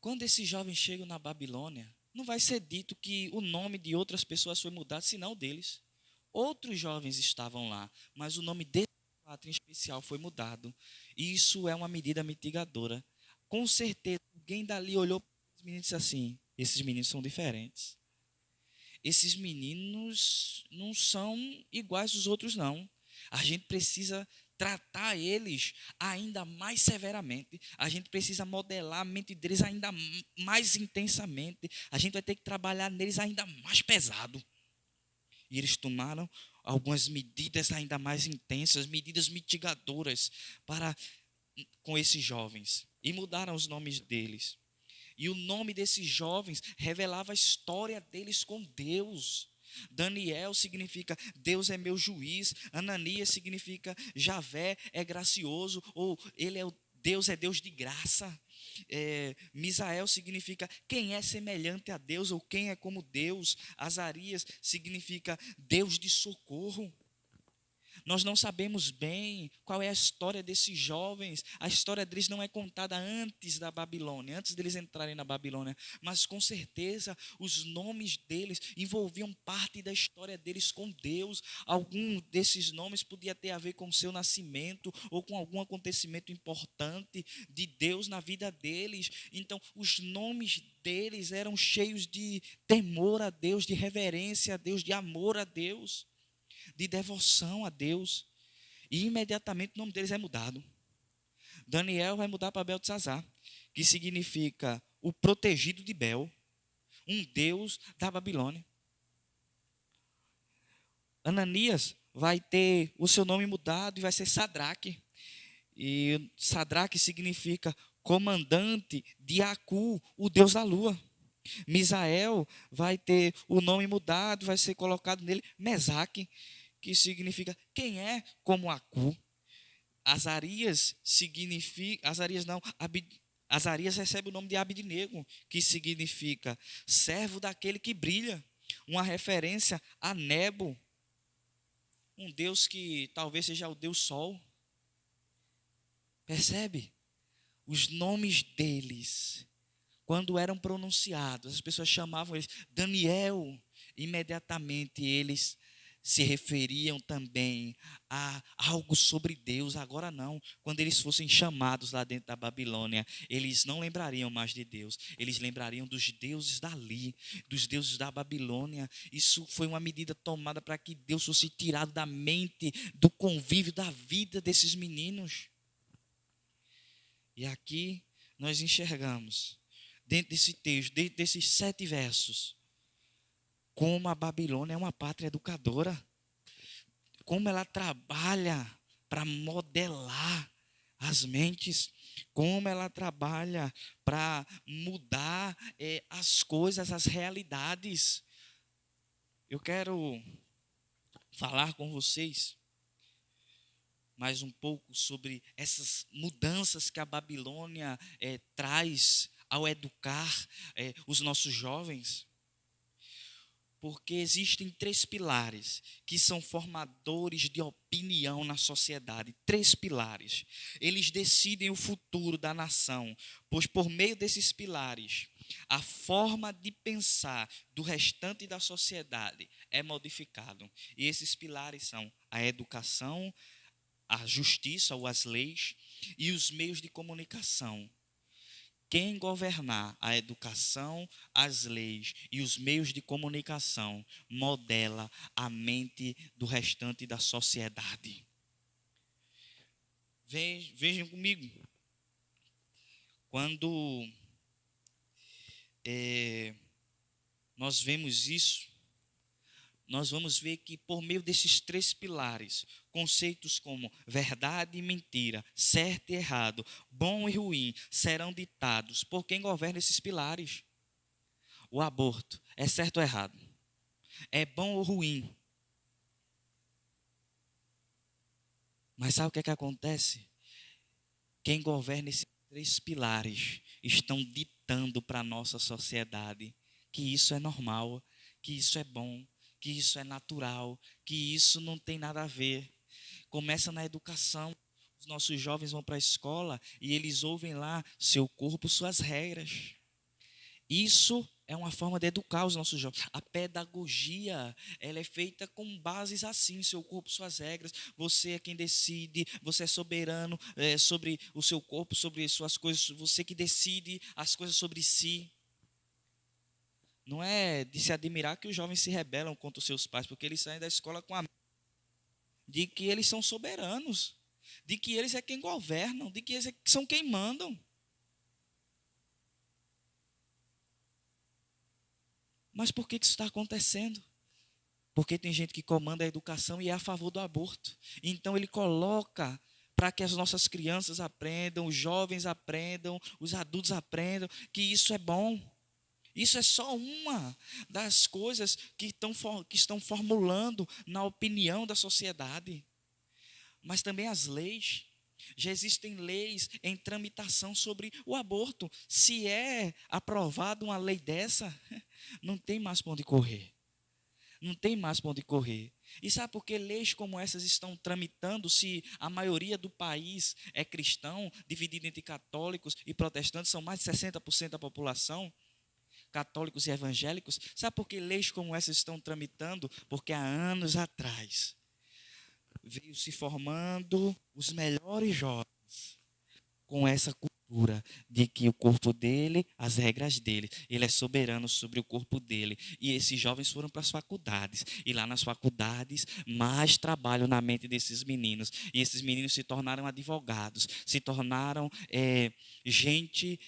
Quando esses jovens chegam na Babilônia, não vai ser dito que o nome de outras pessoas foi mudado, senão o deles. Outros jovens estavam lá, mas o nome desse pátria em especial foi mudado. E isso é uma medida mitigadora. Com certeza, alguém dali olhou para os meninos e disse assim: esses meninos são diferentes. Esses meninos não são iguais aos outros, não. A gente precisa tratar eles ainda mais severamente. A gente precisa modelar a mente deles ainda mais intensamente. A gente vai ter que trabalhar neles ainda mais pesado. E eles tomaram algumas medidas ainda mais intensas, medidas mitigadoras com esses jovens. E mudaram os nomes deles. E o nome desses jovens revelava a história deles com Deus. Daniel significa Deus é meu juiz. Ananias significa Javé é gracioso, ou ele é Deus é Deus de graça. Misael significa quem é semelhante a Deus, ou quem é como Deus. Azarias significa Deus de socorro. Nós não sabemos bem qual é a história desses jovens. A história deles não é contada antes da Babilônia, antes deles entrarem na Babilônia. Mas com certeza os nomes deles envolviam parte da história deles com Deus. Algum desses nomes podia ter a ver com o seu nascimento ou com algum acontecimento importante de Deus na vida deles. Então os nomes deles eram cheios de temor a Deus, de reverência a Deus, de amor a Deus, de devoção a Deus. E imediatamente o nome deles é mudado. Daniel vai mudar para Beltesazar, que significa o protegido de Bel, um deus da Babilônia. Ananias vai ter o seu nome mudado e vai ser Sadraque. E Sadraque significa comandante de Acu, o deus da lua. Misael vai ter o nome mudado, vai ser colocado nele Mesaque, que significa quem é como Acu. Azarias significa, Azarias recebe o nome de Abidnego, que significa servo daquele que brilha, uma referência a Nebo, um Deus que talvez seja o Deus Sol. Percebe? Os nomes deles, quando eram pronunciados, as pessoas chamavam eles Daniel, imediatamente eles se referiam também a algo sobre Deus. Agora não, quando eles fossem chamados lá dentro da Babilônia, eles não lembrariam mais de Deus, eles lembrariam dos deuses dali, dos deuses da Babilônia. Isso foi uma medida tomada para que Deus fosse tirado da mente, do convívio, da vida desses meninos. E aqui nós enxergamos, dentro desse texto, dentro desses 7 versos, como a Babilônia é uma pátria educadora, como ela trabalha para modelar as mentes, como ela trabalha para mudar as coisas, as realidades. Eu quero falar com vocês mais um pouco sobre essas mudanças que a Babilônia traz ao educar os nossos jovens. Porque existem 3 pilares que são formadores de opinião na sociedade. 3 pilares. Eles decidem o futuro da nação, pois por meio desses pilares, a forma de pensar do restante da sociedade é modificado. E esses pilares são a educação, a justiça ou as leis e os meios de comunicação. Quem governar a educação, as leis e os meios de comunicação modela a mente do restante da sociedade. Vejam comigo. Quando nós vemos isso, nós vamos ver que por meio desses 3 pilares, conceitos como verdade e mentira, certo e errado, bom e ruim, serão ditados por quem governa esses pilares. O aborto é certo ou errado? É bom ou ruim? Mas sabe o que é que acontece? Quem governa esses 3 pilares estão ditando para a nossa sociedade que isso é normal, que isso é bom, que isso é natural, que isso não tem nada a ver. Começa na educação. Os nossos jovens vão para a escola e eles ouvem lá seu corpo, suas regras. Isso é uma forma de educar os nossos jovens. A pedagogia, ela é feita com bases assim, seu corpo, suas regras. Você é quem decide, você é soberano sobre o seu corpo, sobre suas coisas. Você que decide as coisas sobre si. Não é de se admirar que os jovens se rebelam contra os seus pais, porque eles saem da escola com a de que eles são soberanos, de que eles é quem governam, de que eles são quem mandam. Mas por que isso está acontecendo? Porque tem gente que comanda a educação e é a favor do aborto. Então ele coloca para que as nossas crianças aprendam, os jovens aprendam, os adultos aprendam que isso é bom. Isso é só uma das coisas que estão formulando na opinião da sociedade. Mas também as leis. Já existem leis em tramitação sobre o aborto. Se é aprovada uma lei dessa, não tem mais para onde correr. Não tem mais para onde correr. E sabe por que leis como essas estão tramitando se a maioria do país é cristão, dividido entre católicos e protestantes, são mais de 60% da população, católicos e evangélicos? Sabe por que leis como essas estão tramitando? Porque há anos atrás veio se formando os melhores jovens com essa cultura de que o corpo dele, as regras dele, ele é soberano sobre o corpo dele. E esses jovens foram para as faculdades. E lá nas faculdades, mais trabalho na mente desses meninos. E esses meninos se tornaram advogados, se tornaram gente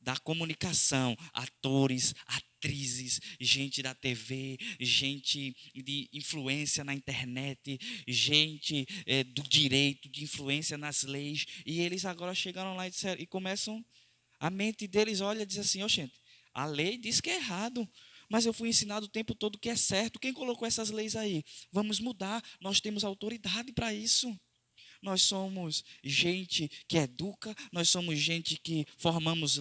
da comunicação, atores, atrizes, gente da TV, gente de influência na internet, gente do direito, de influência nas leis. E eles agora chegaram lá e começam, a mente deles olha e diz assim: oh, gente, a lei diz que é errado, mas eu fui ensinado o tempo todo que é certo. Quem colocou essas leis aí? Vamos mudar, nós temos autoridade para isso. Nós somos gente que educa, nós somos gente que formulamos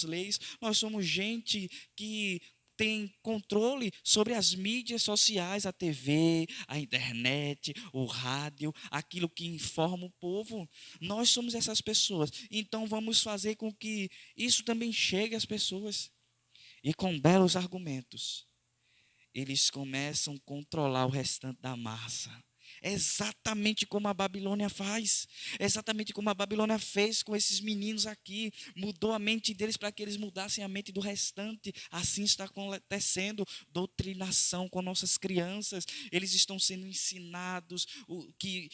leis, nós somos gente que tem controle sobre as mídias sociais, a TV, a internet, o rádio, aquilo que informa o povo. Nós somos essas pessoas. Então vamos fazer com que isso também chegue às pessoas. E com belos argumentos, eles começam a controlar o restante da massa. É exatamente como a Babilônia faz. É exatamente como a Babilônia fez com esses meninos aqui. Mudou a mente deles para que eles mudassem a mente do restante. Assim está acontecendo doutrinação com nossas crianças. Eles estão sendo ensinados o que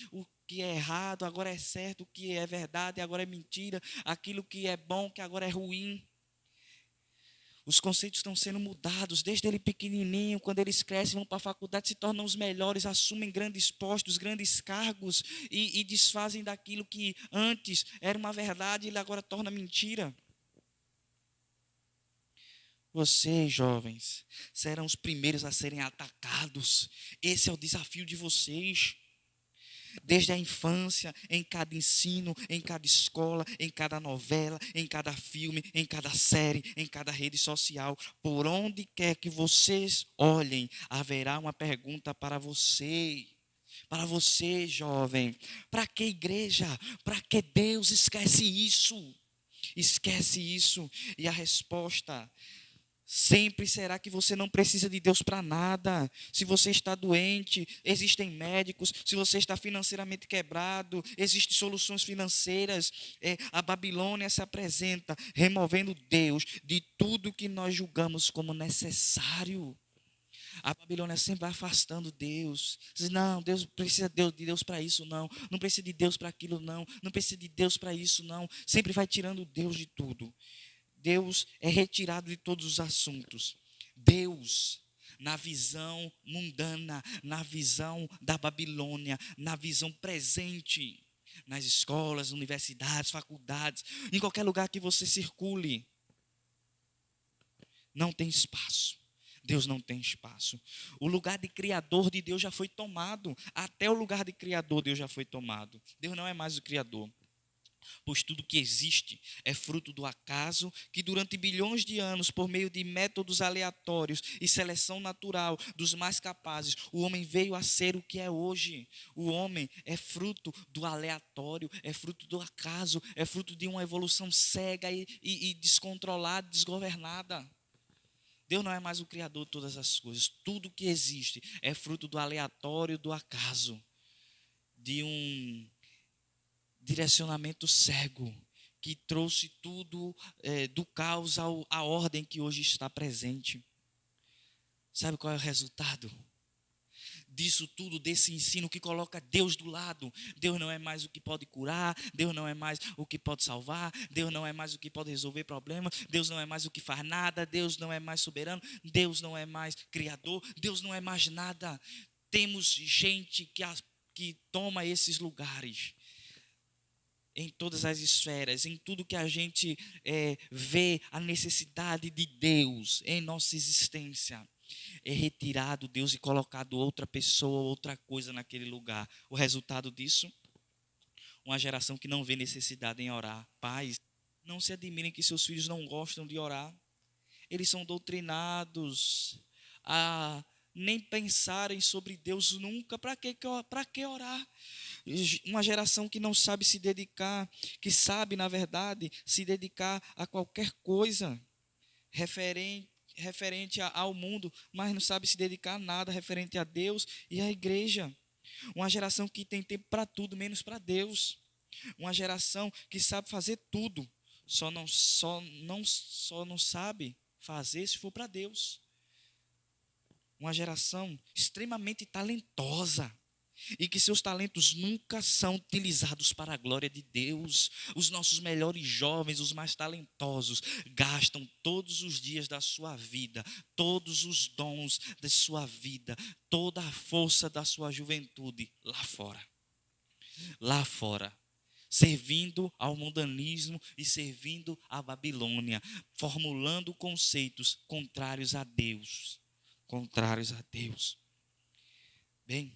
é errado, agora é certo, o que é verdade, agora é mentira. Aquilo que é bom, que agora é ruim. Os conceitos estão sendo mudados desde ele pequenininho. Quando eles crescem, vão para a faculdade, se tornam os melhores, assumem grandes postos, grandes cargos e desfazem daquilo que antes era uma verdade e ele agora torna mentira. Vocês, jovens, serão os primeiros a serem atacados. Esse é o desafio de vocês. Desde a infância, em cada ensino, em cada escola, em cada novela, em cada filme, em cada série, em cada rede social, por onde quer que vocês olhem, haverá uma pergunta para você. Para você, jovem. Para que igreja? Para que Deus? Esquece isso. Esquece isso. E a resposta sempre será que você não precisa de Deus para nada. Se você está doente, existem médicos. Se você está financeiramente quebrado, existem soluções financeiras. A Babilônia se apresenta removendo Deus de tudo que nós julgamos como necessário. A Babilônia sempre vai afastando Deus. Diz: não, Deus precisa de Deus para isso, não. Não precisa de Deus para aquilo, não. Não precisa de Deus para isso, não. Sempre vai tirando Deus de tudo. Deus é retirado de todos os assuntos. Deus na visão mundana, na visão da Babilônia, na visão presente, nas escolas, universidades, faculdades, em qualquer lugar que você circule. Não tem espaço. Deus não tem espaço. O lugar de criador de Deus já foi tomado. Até o lugar de criador Deus já foi tomado. Deus não é mais o criador. Pois tudo que existe é fruto do acaso, que durante bilhões de anos, por meio de métodos aleatórios e seleção natural dos mais capazes, o homem veio a ser o que é hoje. O homem é fruto do aleatório, é fruto do acaso, é fruto de uma evolução cega e descontrolada, desgovernada. Deus não é mais o criador de todas as coisas. Tudo que existe é fruto do aleatório, do acaso, de um direcionamento cego que trouxe tudo do caos à ordem que hoje está presente. Sabe qual é o resultado disso tudo, desse ensino que coloca Deus do lado? Deus não é mais o que pode curar, Deus não é mais o que pode salvar, Deus não é mais o que pode resolver problemas, Deus não é mais o que faz nada, Deus não é mais soberano, Deus não é mais criador, Deus não é mais nada. Temos gente que toma esses lugares em todas as esferas, em tudo que a gente vê a necessidade de Deus em nossa existência. É retirado Deus e colocado outra pessoa, outra coisa naquele lugar. O resultado disso? Uma geração que não vê necessidade em orar. Pais, não se admirem que seus filhos não gostam de orar. Eles são doutrinados a nem pensarem sobre Deus nunca. Para que orar? Uma geração que não sabe se dedicar, que sabe, na verdade, se dedicar a qualquer coisa referente ao mundo, mas não sabe se dedicar a nada referente a Deus e à igreja. Uma geração que tem tempo para tudo, menos para Deus. Uma geração que sabe fazer tudo, só não sabe fazer se for para Deus. Uma geração extremamente talentosa e que seus talentos nunca são utilizados para a glória de Deus. Os nossos melhores jovens, os mais talentosos, gastam todos os dias da sua vida, todos os dons da sua vida, toda a força da sua juventude lá fora, servindo ao mundanismo e servindo à Babilônia, formulando conceitos contrários a Deus. Bem,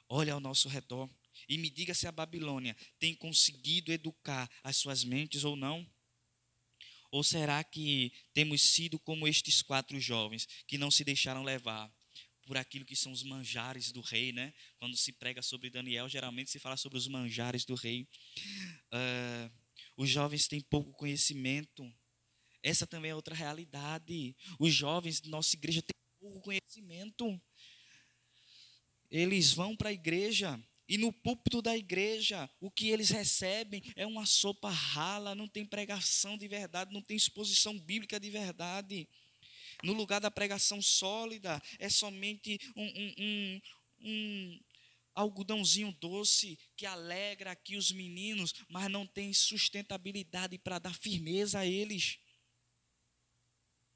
olha ao nosso redor e me diga se a Babilônia tem conseguido educar as suas mentes ou não. Ou será que temos sido como estes 4 jovens que não se deixaram levar por aquilo que são os manjares do rei, né? Quando se prega sobre Daniel, geralmente se fala sobre os manjares do rei. Os jovens têm pouco conhecimento. Essa também é outra realidade. Os jovens de nossa igreja têm pouco conhecimento. Eles vão para a igreja e no púlpito da igreja o que eles recebem é uma sopa rala, não tem pregação de verdade, não tem exposição bíblica de verdade. No lugar da pregação sólida é somente um algodãozinho doce que alegra aqui os meninos, mas não tem sustentabilidade para dar firmeza a eles.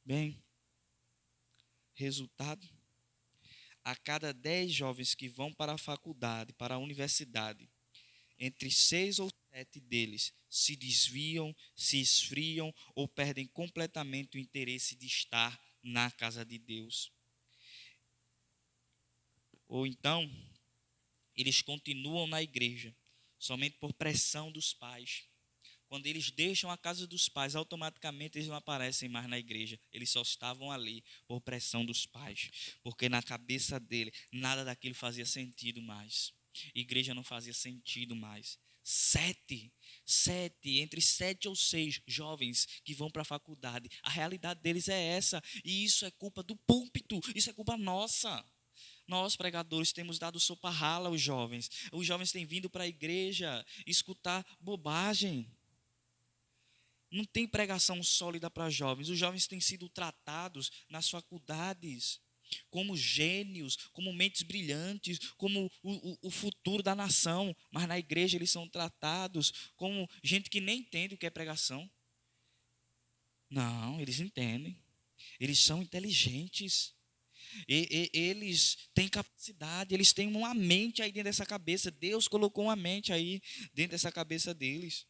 Bem, resultado: a cada 10 jovens que vão para a faculdade, para a universidade, entre 6 ou 7 deles se desviam, se esfriam ou perdem completamente o interesse de estar na casa de Deus. Ou então, eles continuam na igreja somente por pressão dos pais. Quando eles deixam a casa dos pais, automaticamente eles não aparecem mais na igreja. Eles só estavam ali por pressão dos pais, porque na cabeça dele nada daquilo fazia sentido mais. Igreja não fazia sentido mais. 7, entre 7 ou 6 jovens que vão para a faculdade. A realidade deles é essa. E isso é culpa do púlpito, isso é culpa nossa. Nós, pregadores, temos dado sopa rala aos jovens. Os jovens têm vindo para a igreja escutar bobagem. Não tem pregação sólida para jovens. Os jovens têm sido tratados nas faculdades como gênios, como mentes brilhantes, como o futuro da nação. Mas na igreja eles são tratados como gente que nem entende o que é pregação. Não, eles entendem. Eles são inteligentes. Eles têm capacidade, eles têm uma mente aí dentro dessa cabeça. Deus colocou uma mente aí dentro dessa cabeça deles.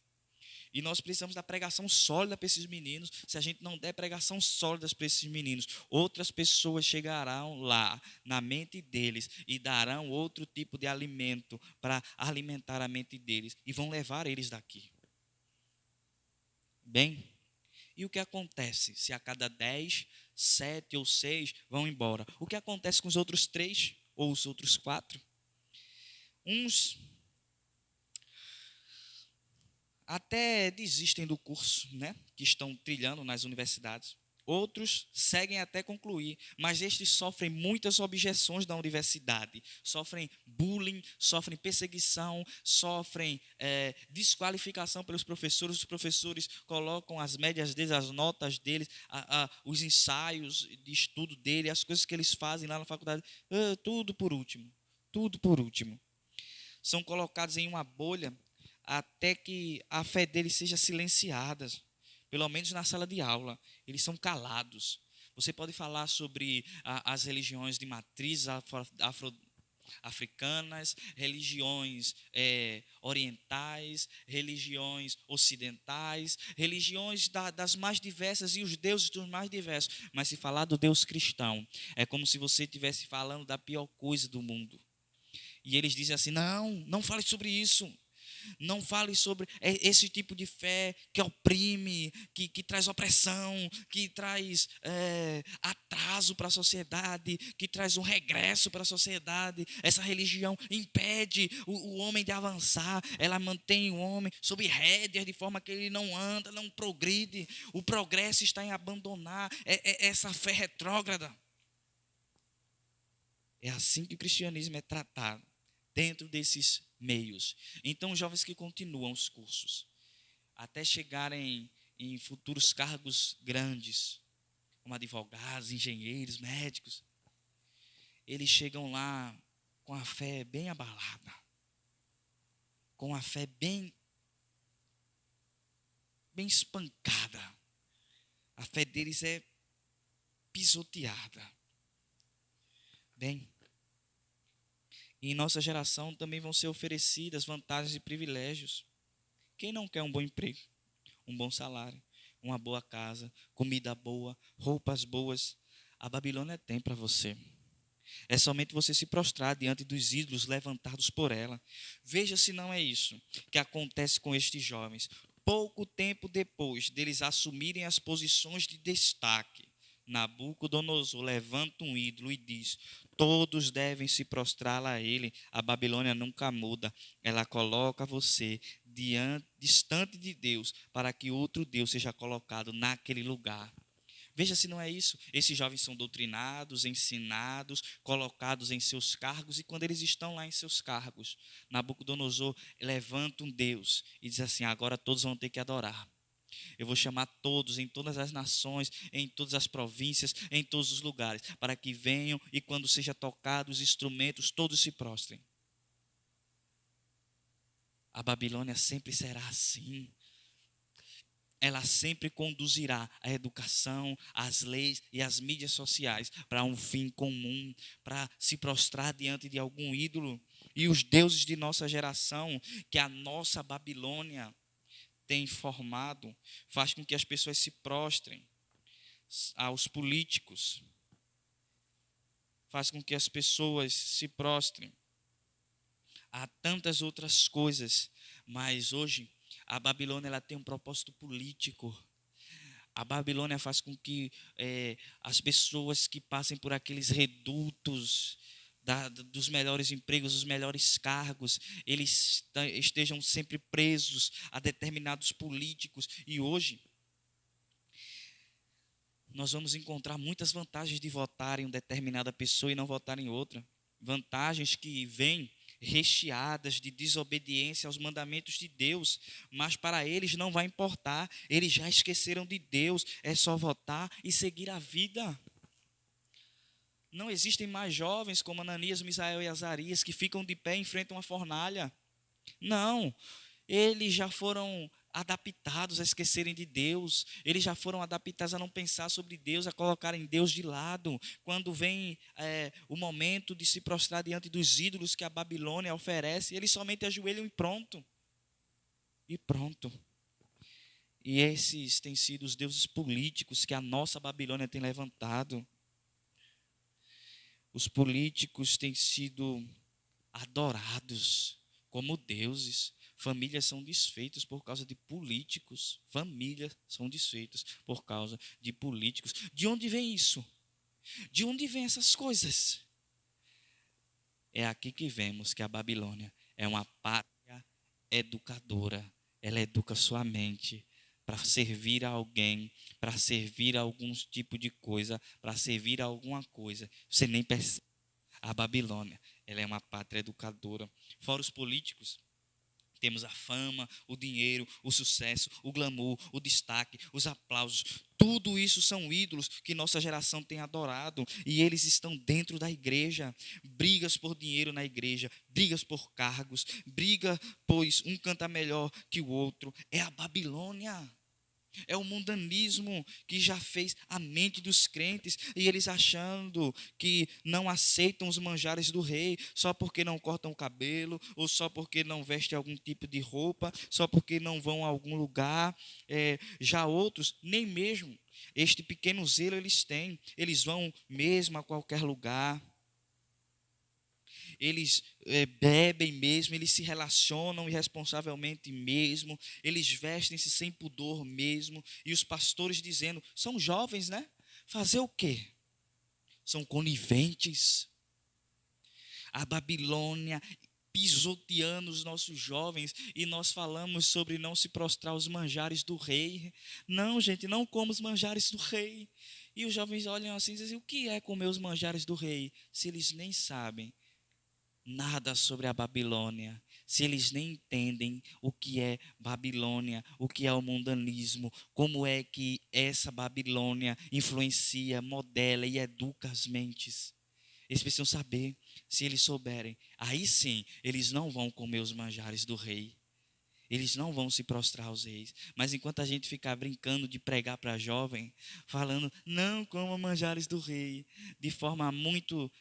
E nós precisamos da pregação sólida para esses meninos. Se a gente não der pregação sólida para esses meninos, outras pessoas chegarão lá na mente deles e darão outro tipo de alimento para alimentar a mente deles e vão levar eles daqui. Bem, e o que acontece se a cada 10, 7 ou 6 vão embora? O que acontece com os outros 3 ou os outros 4? Uns até desistem do curso, né, que estão trilhando nas universidades. Outros seguem até concluir, mas estes sofrem muitas objeções da universidade, sofrem bullying, sofrem perseguição, sofrem desqualificação pelos professores. Os professores colocam as médias deles, as notas deles, os ensaios de estudo deles, as coisas que eles fazem lá na faculdade, tudo por último, tudo por último. São colocados em uma bolha até que a fé deles seja silenciada, pelo menos na sala de aula. Eles são calados. Você pode falar sobre as religiões de matriz afro-africanas, religiões orientais, religiões ocidentais, religiões das mais diversas e os deuses dos mais diversos. Mas se falar do Deus cristão, é como se você estivesse falando da pior coisa do mundo. E eles dizem assim, não fale sobre isso. Não fale sobre esse tipo de fé que oprime, que traz opressão, que traz atraso para a sociedade, que traz um regresso para a sociedade. Essa religião impede o homem de avançar, ela mantém o homem sob rédeas de forma que ele não anda, não progride. O progresso está em abandonar essa fé retrógrada. É assim que o cristianismo é tratado dentro desses meios. Então, os jovens que continuam os cursos, até chegarem em futuros cargos grandes, como advogados, engenheiros, médicos, eles chegam lá com a fé bem abalada, com a fé bem espancada. A fé deles é pisoteada. Bem, e em nossa geração também vão ser oferecidas vantagens e privilégios. Quem não quer um bom emprego, um bom salário, uma boa casa, comida boa, roupas boas? A Babilônia tem para você. É somente você se prostrar diante dos ídolos levantados por ela. Veja se não é isso que acontece com estes jovens. Pouco tempo depois deles assumirem as posições de destaque, Nabucodonosor levanta um ídolo e diz: todos devem se prostrar a ele. A Babilônia nunca muda. Ela coloca você distante de Deus para que outro Deus seja colocado naquele lugar. Veja se não é isso. Esses jovens são doutrinados, ensinados, colocados em seus cargos, e quando eles estão lá em seus cargos, Nabucodonosor levanta um Deus e diz assim: agora todos vão ter que adorar. Eu vou chamar todos, em todas as nações, em todas as províncias, em todos os lugares, para que venham e quando seja tocados os instrumentos, todos se prostrem. A Babilônia sempre será assim. Ela sempre conduzirá a educação, as leis e as mídias sociais para um fim comum, para se prostrar diante de algum ídolo. E os deuses de nossa geração, que a nossa Babilônia tem formado, faz com que as pessoas se prostrem aos políticos, faz com que as pessoas se prostrem a tantas outras coisas, mas hoje a Babilônia ela tem um propósito político. A Babilônia faz com que as pessoas que passem por aqueles redutos dos melhores empregos, dos melhores cargos, eles estejam sempre presos a determinados políticos. E hoje nós vamos encontrar muitas vantagens de votar em uma determinada pessoa e não votar em outra. Vantagens que vêm recheadas de desobediência aos mandamentos de Deus, mas para eles não vai importar, eles já esqueceram de Deus, é só votar e seguir a vida. Não existem mais jovens como Ananias, Misael e Azarias que ficam de pé e enfrentam uma fornalha. Não, eles já foram adaptados a esquecerem de Deus, eles já foram adaptados a não pensar sobre Deus, a colocarem Deus de lado. Quando vem o momento de se prostrar diante dos ídolos que a Babilônia oferece, eles somente ajoelham e pronto. E pronto. E esses têm sido os deuses políticos que a nossa Babilônia tem levantado. Os políticos têm sido adorados como deuses. Famílias são desfeitas por causa de políticos. Famílias são desfeitas por causa de políticos. De onde vem isso? De onde vem essas coisas? É aqui que vemos que a Babilônia é uma pátria educadora. Ela educa sua mente para servir a alguém, para servir a algum tipo de coisa, para servir a alguma coisa. Você nem percebe. A Babilônia, ela é uma pátria educadora. Fora os políticos, temos a fama, o dinheiro, o sucesso, o glamour, o destaque, os aplausos. Tudo isso são ídolos que nossa geração tem adorado e eles estão dentro da igreja. Brigas por dinheiro na igreja, brigas por cargos, briga pois um canta melhor que o outro. É a Babilônia. É o mundanismo que já fez a mente dos crentes e eles achando que não aceitam os manjares do rei só porque não cortam o cabelo ou só porque não vestem algum tipo de roupa, só porque não vão a algum lugar. Já outros, nem mesmo este pequeno zelo eles têm, eles vão mesmo a qualquer lugar. Eles bebem mesmo, eles se relacionam irresponsavelmente mesmo, eles vestem-se sem pudor mesmo, e os pastores dizendo, são jovens, né? Fazer o quê? São coniventes. A Babilônia pisoteando os nossos jovens, e nós falamos sobre não se prostrar aos manjares do rei. Não, gente, não como os manjares do rei. E os jovens olham assim e dizem, o que é comer os manjares do rei? Se eles nem sabem nada sobre a Babilônia, se eles nem entendem o que é Babilônia, o que é o mundanismo, como é que essa Babilônia influencia, modela e educa as mentes. Eles precisam saber, se eles souberem, aí sim, eles não vão comer os manjares do rei. Eles não vão se prostrar aos reis. Mas enquanto a gente ficar brincando de pregar para jovem, falando, não coma manjares do rei, de forma muito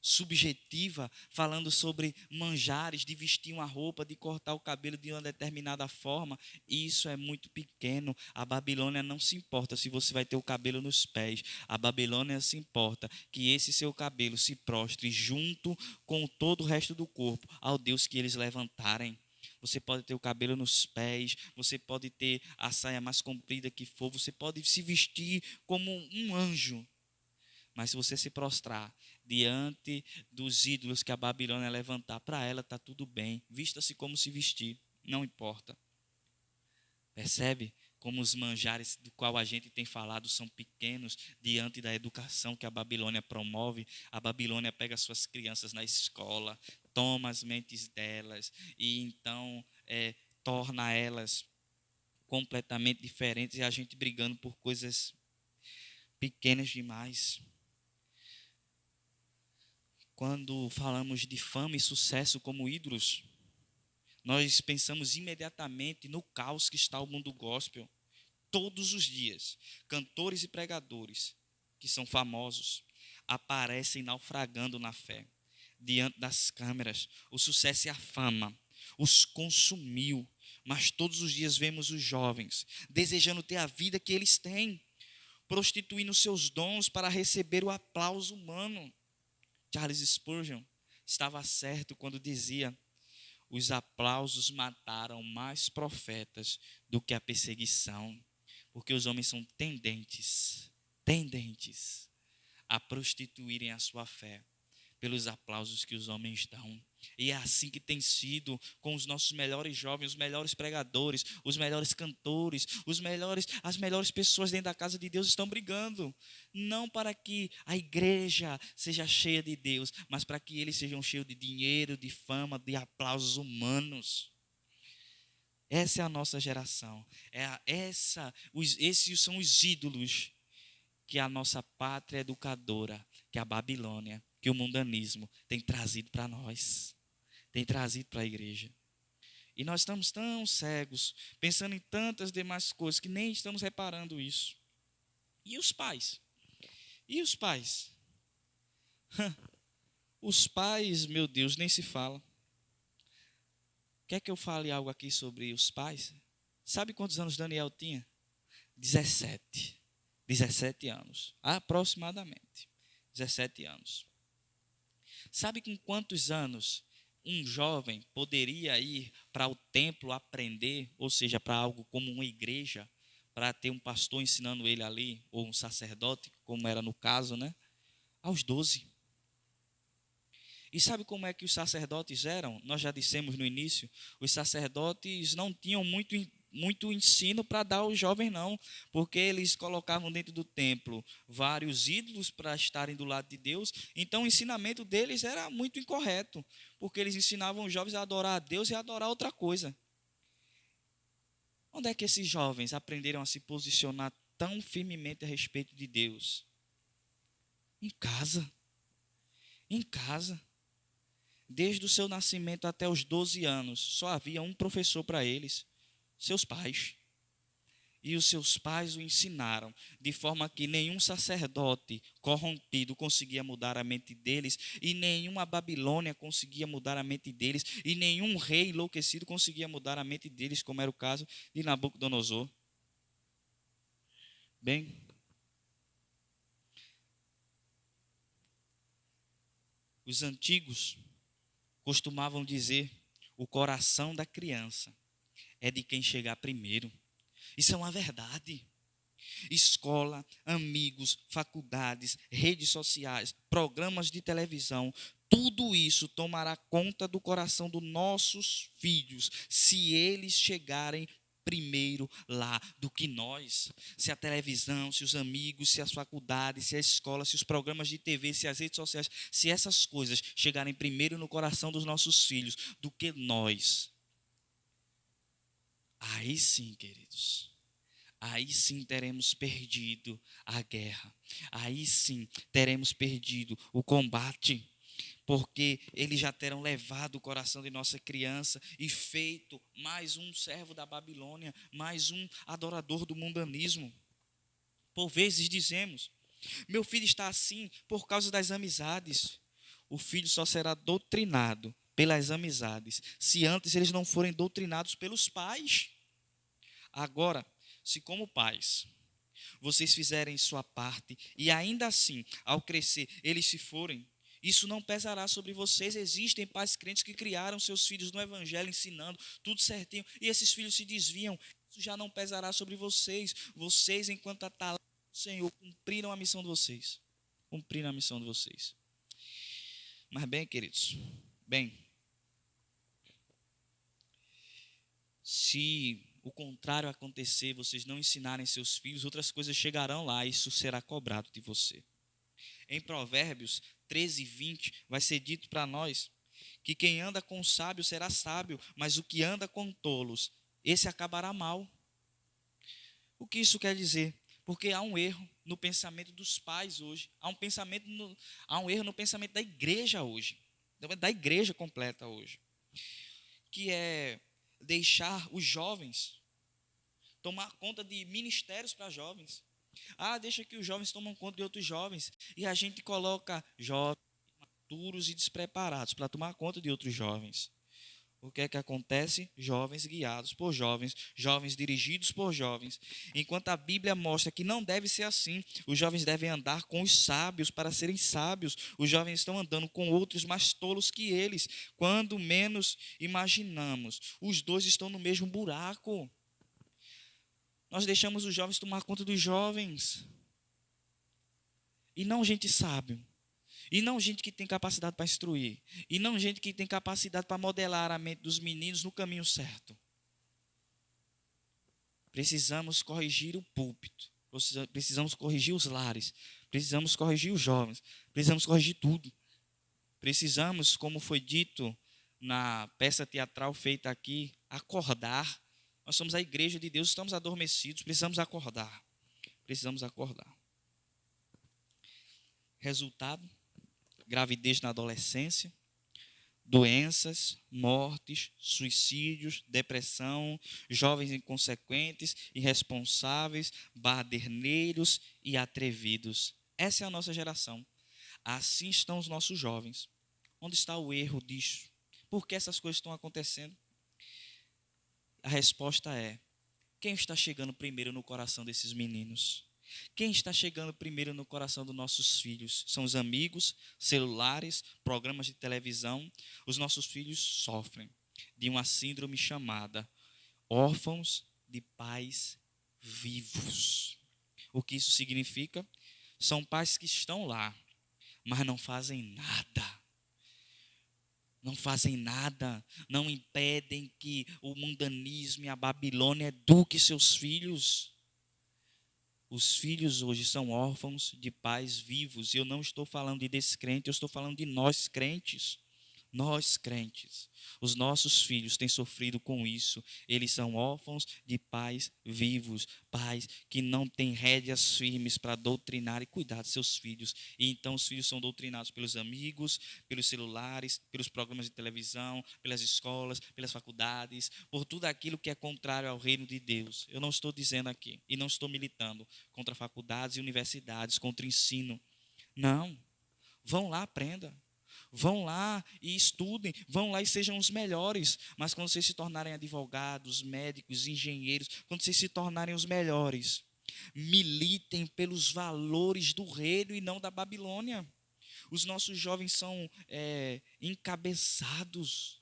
subjetiva, falando sobre manjares, de vestir uma roupa, de cortar o cabelo de uma determinada forma, isso é muito pequeno. A Babilônia não se importa se você vai ter o cabelo nos pés. A Babilônia se importa que esse seu cabelo se prostre junto com todo o resto do corpo ao Deus que eles levantarem. Você pode ter o cabelo nos pés, você pode ter a saia mais comprida que for, você pode se vestir como um anjo. Mas se você se prostrar diante dos ídolos que a Babilônia levantar, para ela está tudo bem. Vista-se como se vestir, não importa. Percebe como os manjares do qual a gente tem falado são pequenos diante da educação que a Babilônia promove? A Babilônia pega suas crianças na escola, toma as mentes delas e então torna elas completamente diferentes e a gente brigando por coisas pequenas demais. Quando falamos de fama e sucesso como ídolos, nós pensamos imediatamente no caos que está o mundo gospel. Todos os dias, cantores e pregadores que são famosos aparecem naufragando na fé, diante das câmeras. O sucesso e a fama os consumiu, mas todos os dias vemos os jovens desejando ter a vida que eles têm, prostituindo seus dons para receber o aplauso humano. Charles Spurgeon estava certo quando dizia: os aplausos mataram mais profetas do que a perseguição, porque os homens são tendentes a prostituírem a sua fé pelos aplausos que os homens dão. E é assim que tem sido com os nossos melhores jovens, os melhores pregadores, os melhores cantores, as melhores pessoas dentro da casa de Deus estão brigando. Não para que a igreja seja cheia de Deus, mas para que eles sejam cheios de dinheiro, de fama, de aplausos humanos. Essa é a nossa geração. Esses são os ídolos que a nossa pátria educadora, que a Babilônia, que o mundanismo tem trazido para nós, tem trazido para a igreja. E nós estamos tão cegos, pensando em tantas demais coisas, que nem estamos reparando isso. E os pais? E os pais? Os pais, meu Deus, nem se fala. Quer que eu fale algo aqui sobre os pais? Sabe quantos anos Daniel tinha? 17. 17 anos, aproximadamente. 17 anos. Sabe com quantos anos um jovem poderia ir para o templo aprender, ou seja, para algo como uma igreja, para ter um pastor ensinando ele ali, ou um sacerdote, como era no caso, né? Aos 12. E sabe como é que os sacerdotes eram? Nós já dissemos no início, os sacerdotes não tinham muito ensino para dar aos jovens, não, porque eles colocavam dentro do templo vários ídolos para estarem do lado de Deus, então o ensinamento deles era muito incorreto, porque eles ensinavam os jovens a adorar a Deus e a adorar outra coisa. Onde é que esses jovens aprenderam a se posicionar tão firmemente a respeito de Deus? Em casa. Em casa. Desde o seu nascimento até os 12 anos, só havia um professor para eles, seus pais. E os seus pais o ensinaram, de forma que nenhum sacerdote corrompido conseguia mudar a mente deles, e nenhuma Babilônia conseguia mudar a mente deles, e nenhum rei enlouquecido conseguia mudar a mente deles, como era o caso de Nabucodonosor. Bem, os antigos costumavam dizer: o coração da criança é de quem chegar primeiro. Isso é uma verdade. Escola, amigos, faculdades, redes sociais, programas de televisão, tudo isso tomará conta do coração dos nossos filhos, se eles chegarem primeiro lá do que nós. Se a televisão, se os amigos, se as faculdades, se a escola, se os programas de TV, se as redes sociais, se essas coisas chegarem primeiro no coração dos nossos filhos do que nós, aí sim, queridos, aí sim teremos perdido a guerra. Aí sim teremos perdido o combate. Porque eles já terão levado o coração de nossa criança e feito mais um servo da Babilônia, mais um adorador do mundanismo. Por vezes dizemos: meu filho está assim por causa das amizades. O filho só será doutrinado pelas amizades, se antes eles não forem doutrinados pelos pais. Agora, se como pais vocês fizerem sua parte e ainda assim, ao crescer, eles se forem, isso não pesará sobre vocês. Existem pais crentes que criaram seus filhos no evangelho, ensinando tudo certinho, e esses filhos se desviam. Isso já não pesará sobre vocês. Vocês, enquanto atalhos do Senhor, cumpriram a missão de vocês. Cumpriram a missão de vocês. Mas bem, queridos, bem, se o contrário acontecer, vocês não ensinarem seus filhos, outras coisas chegarão lá e isso será cobrado de você. Em Provérbios 13:20 vai ser dito para nós que quem anda com o sábio será sábio, mas o que anda com tolos, esse acabará mal. O que isso quer dizer? Porque há um erro no pensamento dos pais hoje, há um erro no pensamento da igreja hoje, da igreja completa hoje, que é deixar os jovens tomar conta de ministérios para jovens. Deixa que os jovens tomam conta de outros jovens. E a gente coloca jovens maturos e despreparados para tomar conta de outros jovens. O que é que acontece? Jovens guiados por jovens, jovens dirigidos por jovens. Enquanto a Bíblia mostra que não deve ser assim, os jovens devem andar com os sábios para serem sábios. Os jovens estão andando com outros mais tolos que eles. Quando menos imaginamos, os dois estão no mesmo buraco. Nós deixamos os jovens tomar conta dos jovens. E não gente sábio. E não gente que tem capacidade para instruir. E não gente que tem capacidade para modelar a mente dos meninos no caminho certo. Precisamos corrigir o púlpito. Precisamos corrigir os lares. Precisamos corrigir os jovens. Precisamos corrigir tudo. Precisamos, como foi dito na peça teatral feita aqui, acordar. Nós somos a igreja de Deus, estamos adormecidos, precisamos acordar. Precisamos acordar. Resultado: gravidez na adolescência, doenças, mortes, suicídios, depressão, jovens inconsequentes, irresponsáveis, baderneiros e atrevidos. Essa é a nossa geração. Assim estão os nossos jovens. Onde está o erro disso? Por que essas coisas estão acontecendo? A resposta é: quem está chegando primeiro no coração desses meninos? Quem está chegando primeiro no coração dos nossos filhos? São os amigos, celulares, programas de televisão. Os nossos filhos sofrem de uma síndrome chamada órfãos de pais vivos. O que isso significa? São pais que estão lá, mas não fazem nada. Não fazem nada, não impedem que o mundanismo e a Babilônia eduquem seus filhos. Os filhos hoje são órfãos de pais vivos. E eu não estou falando de descrente, eu estou falando de nós crentes. Nós crentes, os nossos filhos têm sofrido com isso. Eles são órfãos de pais vivos, pais que não têm rédeas firmes para doutrinar e cuidar de seus filhos. E então os filhos são doutrinados pelos amigos, pelos celulares, pelos programas de televisão, pelas escolas, pelas faculdades, por tudo aquilo que é contrário ao reino de Deus. Eu não estou dizendo aqui e não estou militando contra faculdades e universidades, contra ensino. Não. Vão lá, aprenda. Vão lá e estudem, vão lá e sejam os melhores. Mas quando vocês se tornarem advogados, médicos, engenheiros, quando vocês se tornarem os melhores, militem pelos valores do reino e não da Babilônia. Os nossos jovens são encabeçados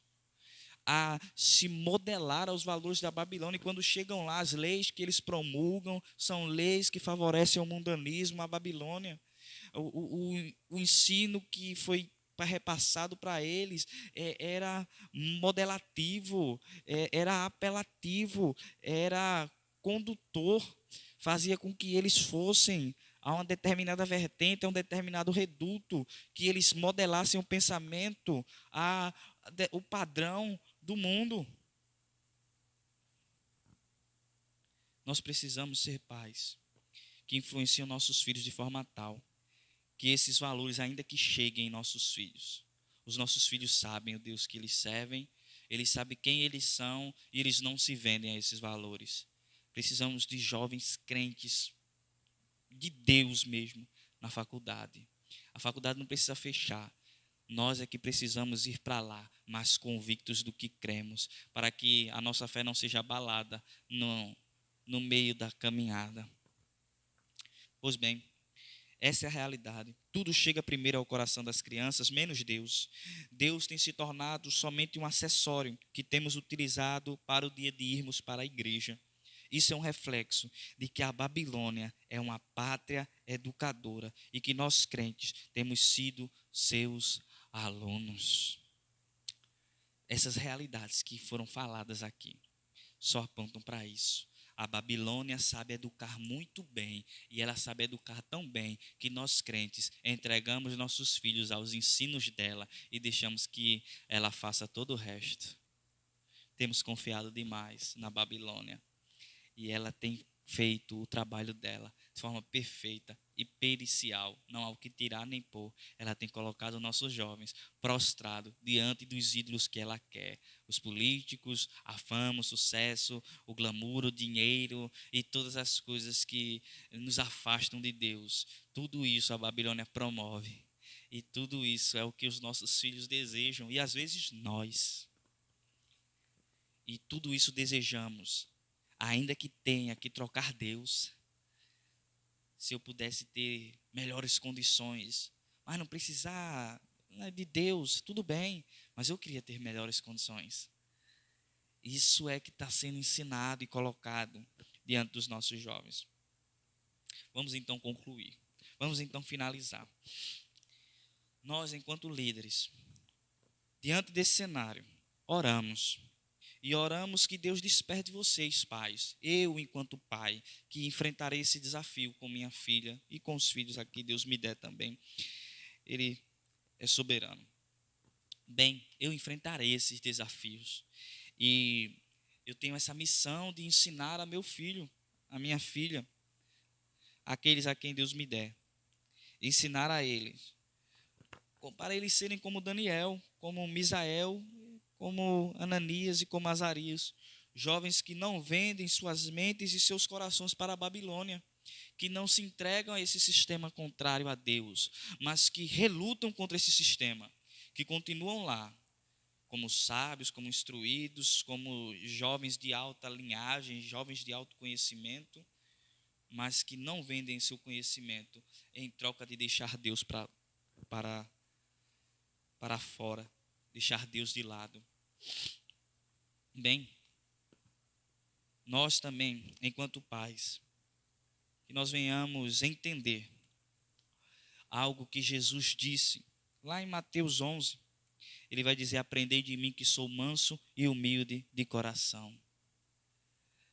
a se modelar aos valores da Babilônia. E quando chegam lá, as leis que eles promulgam são leis que favorecem o mundanismo, a Babilônia. O ensino que foi repassado para eles era modelativo, era apelativo, era condutor, fazia com que eles fossem a uma determinada vertente, a um determinado reduto, que eles modelassem o pensamento, o padrão do mundo. Nós precisamos ser pais que influenciam nossos filhos de forma tal que esses valores, ainda que cheguem em nossos filhos, os nossos filhos sabem o Deus que eles servem, eles sabem quem eles são e eles não se vendem a esses valores. Precisamos de jovens crentes de Deus mesmo na faculdade. A faculdade não precisa fechar. Nós é que precisamos ir para lá, mais convictos do que cremos, para que a nossa fé não seja abalada no meio da caminhada. Pois bem, essa é a realidade. Tudo chega primeiro ao coração das crianças, menos Deus. Deus tem se tornado somente um acessório que temos utilizado para o dia de irmos para a igreja. Isso é um reflexo de que a Babilônia é uma pátria educadora e que nós crentes temos sido seus alunos. Essas realidades que foram faladas aqui só apontam para isso. A Babilônia sabe educar muito bem, e ela sabe educar tão bem que nós crentes entregamos nossos filhos aos ensinos dela e deixamos que ela faça todo o resto. Temos confiado demais na Babilônia e ela tem feito o trabalho dela de forma perfeita e pericial, não há o que tirar nem pôr. Ela tem colocado nossos jovens prostrados diante dos ídolos que ela quer. Os políticos, a fama, o sucesso, o glamour, o dinheiro e todas as coisas que nos afastam de Deus. Tudo isso a Babilônia promove. E tudo isso é o que os nossos filhos desejam, e às vezes nós. E tudo isso desejamos, ainda que tenha que trocar Deus. Se eu pudesse ter melhores condições, mas não precisar de Deus, tudo bem, mas eu queria ter melhores condições. Isso é que está sendo ensinado e colocado diante dos nossos jovens. Vamos então concluir. Vamos então finalizar. Nós, enquanto líderes, diante desse cenário, oramos. E oramos que Deus desperte vocês, pais. Eu, enquanto pai, que enfrentarei esse desafio com minha filha e com os filhos aqui, Deus me der também. Ele é soberano. Bem, eu enfrentarei esses desafios. E eu tenho essa missão de ensinar a meu filho, a minha filha, aqueles a quem Deus me der. Ensinar a eles para eles serem como Daniel, como Misael, como Ananias e como Azarias, jovens que não vendem suas mentes e seus corações para a Babilônia, que não se entregam a esse sistema contrário a Deus, mas que relutam contra esse sistema, que continuam lá, como sábios, como instruídos, como jovens de alta linhagem, jovens de alto conhecimento, mas que não vendem seu conhecimento em troca de deixar Deus para fora, deixar Deus de lado. Bem, nós também, enquanto pais, que nós venhamos entender algo que Jesus disse lá em Mateus 11. Ele vai dizer: aprendei de mim que sou manso e humilde de coração.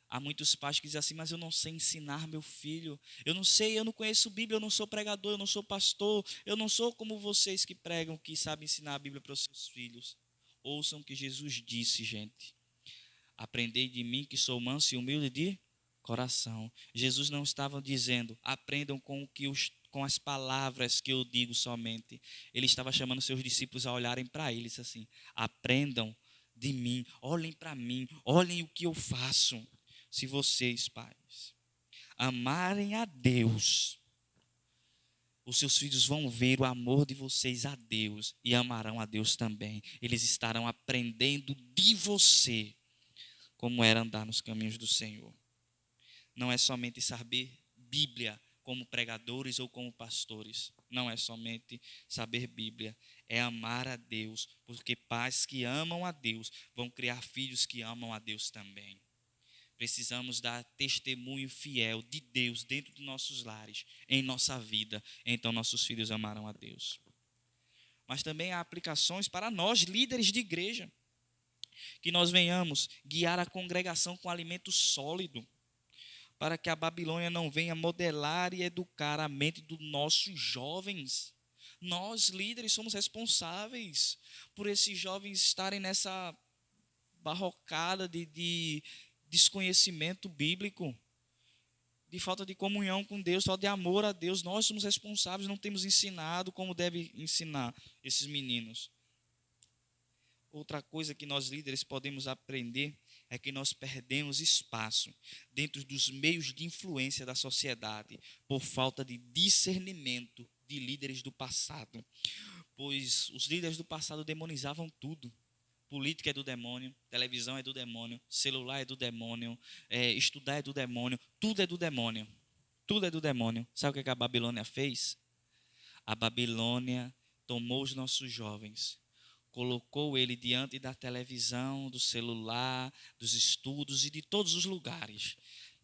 Há muitos pais que dizem assim: mas eu não sei ensinar meu filho, eu não sei, eu não conheço Bíblia, eu não sou pregador, eu não sou pastor, eu não sou como vocês que pregam, que sabem ensinar a Bíblia para os seus filhos. Ouçam o que Jesus disse, gente: aprendei de mim que sou manso e humilde de coração. Jesus não estava dizendo: aprendam com as palavras que eu digo somente. Ele estava chamando seus discípulos a olharem para eles assim: aprendam de mim, olhem para mim, olhem o que eu faço. Se vocês, pais, amarem a Deus, os seus filhos vão ver o amor de vocês a Deus e amarão a Deus também. Eles estarão aprendendo de você como era andar nos caminhos do Senhor. Não é somente saber Bíblia como pregadores ou como pastores. Não é somente saber Bíblia, é amar a Deus, porque pais que amam a Deus vão criar filhos que amam a Deus também. Precisamos dar testemunho fiel de Deus dentro de nossos lares, em nossa vida. Então nossos filhos amarão a Deus. Mas também há aplicações para nós, líderes de igreja, que nós venhamos guiar a congregação com alimento sólido, para que a Babilônia não venha modelar e educar a mente dos nossos jovens. Nós, líderes, somos responsáveis por esses jovens estarem nessa barrocada de desconhecimento bíblico, de falta de comunhão com Deus, falta de amor a Deus. Nós somos responsáveis, não temos ensinado como deve ensinar esses meninos. Outra coisa que nós líderes podemos aprender é que nós perdemos espaço dentro dos meios de influência da sociedade por falta de discernimento de líderes do passado. Pois os líderes do passado demonizavam tudo. Política é do demônio, televisão é do demônio, celular é do demônio, estudar é do demônio, tudo é do demônio. Tudo é do demônio. Sabe o que a Babilônia fez? A Babilônia tomou os nossos jovens, colocou ele diante da televisão, do celular, dos estudos e de todos os lugares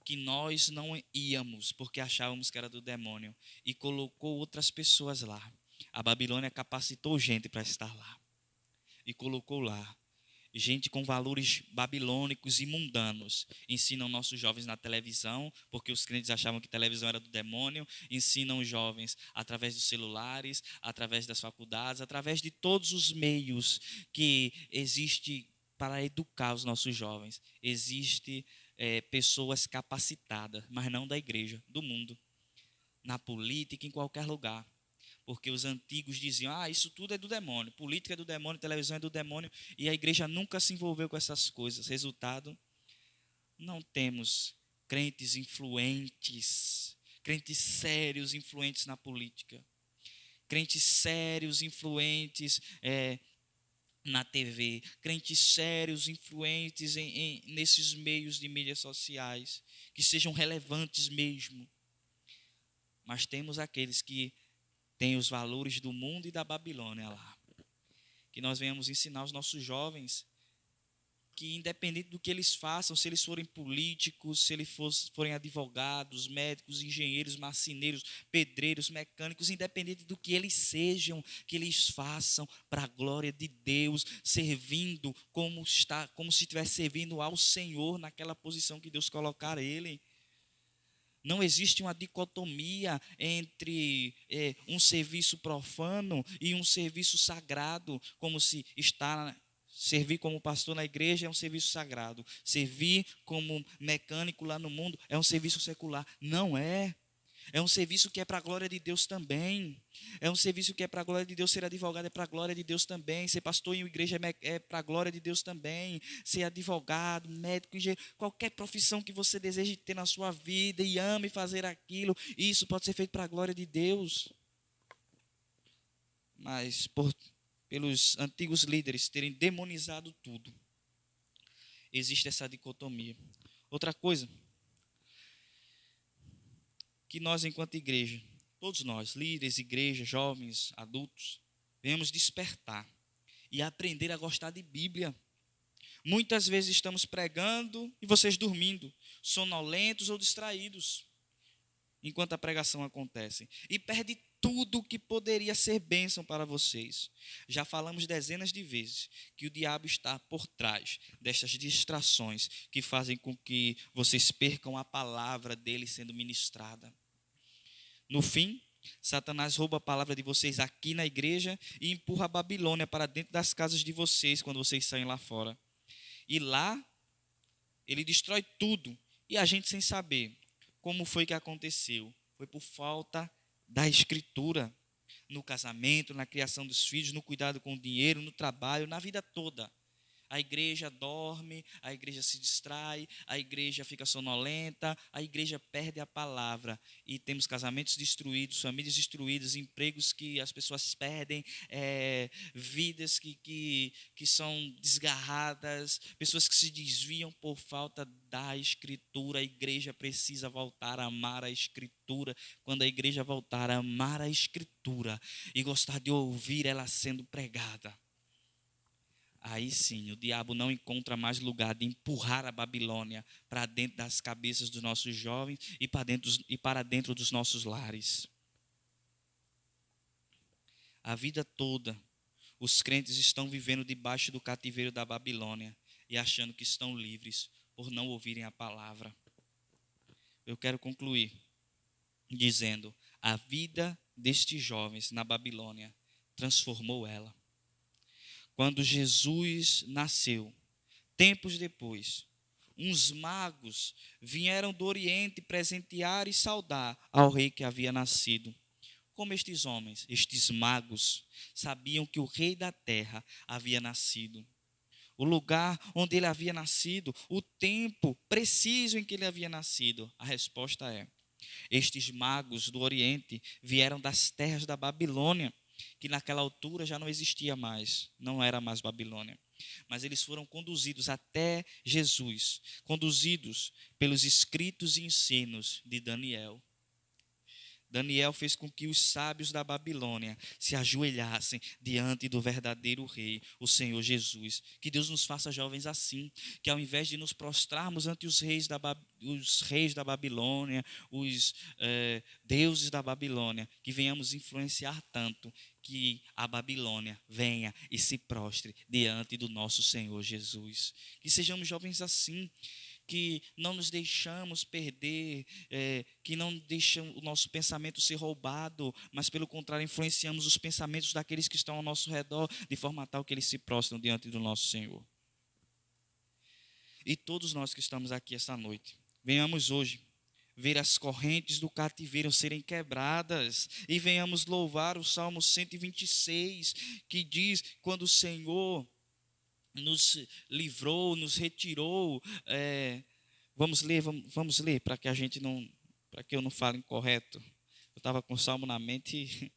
que nós não íamos porque achávamos que era do demônio, e colocou outras pessoas lá. A Babilônia capacitou gente para estar lá e colocou lá gente com valores babilônicos e mundanos. Ensinam nossos jovens na televisão, porque os crentes achavam que televisão era do demônio. Ensinam os jovens através dos celulares, através das faculdades, através de todos os meios que existe para educar os nossos jovens. Existe pessoas capacitadas, mas não da igreja, do mundo, na política, em qualquer lugar. Porque os antigos diziam: isso tudo é do demônio, política é do demônio, televisão é do demônio, e a igreja nunca se envolveu com essas coisas. Resultado, não temos crentes influentes, crentes sérios influentes na política, crentes sérios influentes na TV, crentes sérios influentes nesses meios de mídias sociais, que sejam relevantes mesmo. Mas temos aqueles que tem os valores do mundo e da Babilônia lá. Que nós venhamos ensinar os nossos jovens que, independente do que eles façam, se eles forem políticos, se eles forem advogados, médicos, engenheiros, marceneiros, pedreiros, mecânicos, independente do que eles sejam, que eles façam para a glória de Deus, servindo como se estivesse servindo ao Senhor naquela posição que Deus colocar ele. Não existe uma dicotomia entre um serviço profano e um serviço sagrado, como se servir como pastor na igreja é um serviço sagrado, servir como mecânico lá no mundo é um serviço secular. Não é. É um serviço que é para a glória de Deus também. É um serviço que é para a glória de Deus. Ser advogado é para a glória de Deus também. Ser pastor em uma igreja é para a glória de Deus também. Ser advogado, médico, engenheiro, qualquer profissão que você deseje ter na sua vida e ame fazer aquilo, isso pode ser feito para a glória de Deus. Mas pelos antigos líderes terem demonizado tudo, existe essa dicotomia. Outra coisa, que nós enquanto igreja, todos nós, líderes, igreja, jovens, adultos, venhamos despertar e aprender a gostar de Bíblia. Muitas vezes estamos pregando e vocês dormindo, sonolentos ou distraídos, enquanto a pregação acontece. E perde tudo que poderia ser bênção para vocês. Já falamos dezenas de vezes que o diabo está por trás destas distrações que fazem com que vocês percam a palavra dele sendo ministrada. No fim, Satanás rouba a palavra de vocês aqui na igreja e empurra a Babilônia para dentro das casas de vocês quando vocês saem lá fora. E lá, ele destrói tudo. E a gente sem saber como foi que aconteceu. Foi por falta da escritura. No casamento, na criação dos filhos, no cuidado com o dinheiro, no trabalho, na vida toda. A igreja dorme, a igreja se distrai, a igreja fica sonolenta, a igreja perde a palavra. E temos casamentos destruídos, famílias destruídas, empregos que as pessoas perdem, vidas que são desgarradas, pessoas que se desviam por falta da escritura. A igreja precisa voltar a amar a escritura. Quando a igreja voltar a amar a escritura e gostar de ouvir ela sendo pregada, aí sim, o diabo não encontra mais lugar de empurrar a Babilônia para dentro das cabeças dos nossos jovens e para dentro dos nossos lares. A vida toda, os crentes estão vivendo debaixo do cativeiro da Babilônia e achando que estão livres por não ouvirem a palavra. Eu quero concluir dizendo: a vida destes jovens na Babilônia transformou ela. Quando Jesus nasceu, tempos depois, uns magos vieram do Oriente presentear e saudar ao rei que havia nascido. Como estes homens, estes magos, sabiam que o rei da terra havia nascido? O lugar onde ele havia nascido, o tempo preciso em que ele havia nascido? A resposta é: estes magos do Oriente vieram das terras da Babilônia, que naquela altura já não existia mais, não era mais Babilônia. Mas eles foram conduzidos até Jesus, conduzidos pelos escritos e ensinos de Daniel. Daniel fez com que os sábios da Babilônia se ajoelhassem diante do verdadeiro rei, o Senhor Jesus. Que Deus nos faça jovens assim, que ao invés de nos prostrarmos ante os reis da Babilônia, os deuses da Babilônia, que venhamos influenciar tanto que a Babilônia venha e se prostre diante do nosso Senhor Jesus. Que sejamos jovens assim, que não nos deixamos perder, que não deixamos o nosso pensamento ser roubado, mas pelo contrário influenciamos os pensamentos daqueles que estão ao nosso redor, de forma tal que eles se prostram diante do nosso Senhor. E todos nós que estamos aqui esta noite, venhamos hoje ver as correntes do cativeiro serem quebradas e venhamos louvar o Salmo 126, que diz: quando o Senhor nos livrou, nos retirou. Vamos ler para que para que eu não fale incorreto. Eu estava com o Salmo na mente.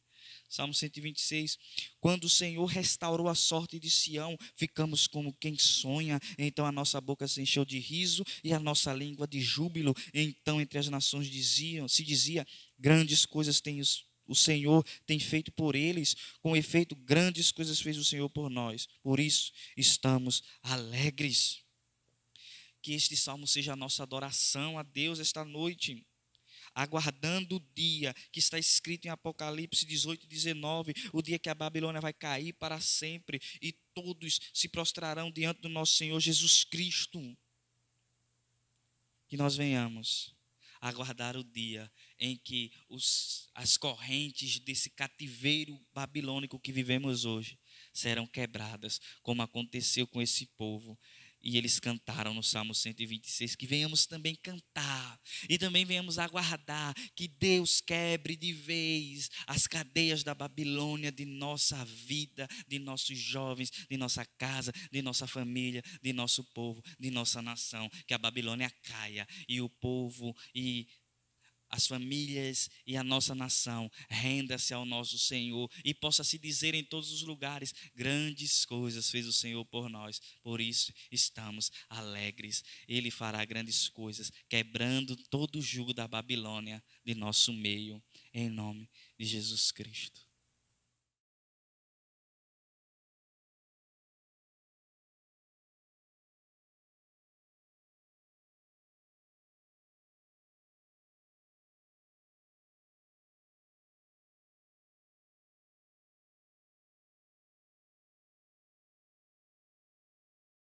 Salmo 126, quando o Senhor restaurou a sorte de Sião, ficamos como quem sonha, então a nossa boca se encheu de riso e a nossa língua de júbilo. Então entre as nações se dizia, grandes coisas o Senhor tem feito por eles, com efeito grandes coisas fez o Senhor por nós, por isso estamos alegres. Que este salmo seja a nossa adoração a Deus esta noite, aguardando o dia que está escrito em Apocalipse 18 e 19, o dia que a Babilônia vai cair para sempre e todos se prostrarão diante do nosso Senhor Jesus Cristo. Que nós venhamos aguardar o dia em que as correntes desse cativeiro babilônico que vivemos hoje serão quebradas, como aconteceu com esse povo. E eles cantaram no Salmo 126, que venhamos também cantar e também venhamos aguardar que Deus quebre de vez as cadeias da Babilônia de nossa vida, de nossos jovens, de nossa casa, de nossa família, de nosso povo, de nossa nação. Que a Babilônia caia e o povo e as famílias e a nossa nação renda-se ao nosso Senhor e possa se dizer em todos os lugares: grandes coisas fez o Senhor por nós, por isso estamos alegres. Ele fará grandes coisas, quebrando todo o jugo da Babilônia de nosso meio, em nome de Jesus Cristo.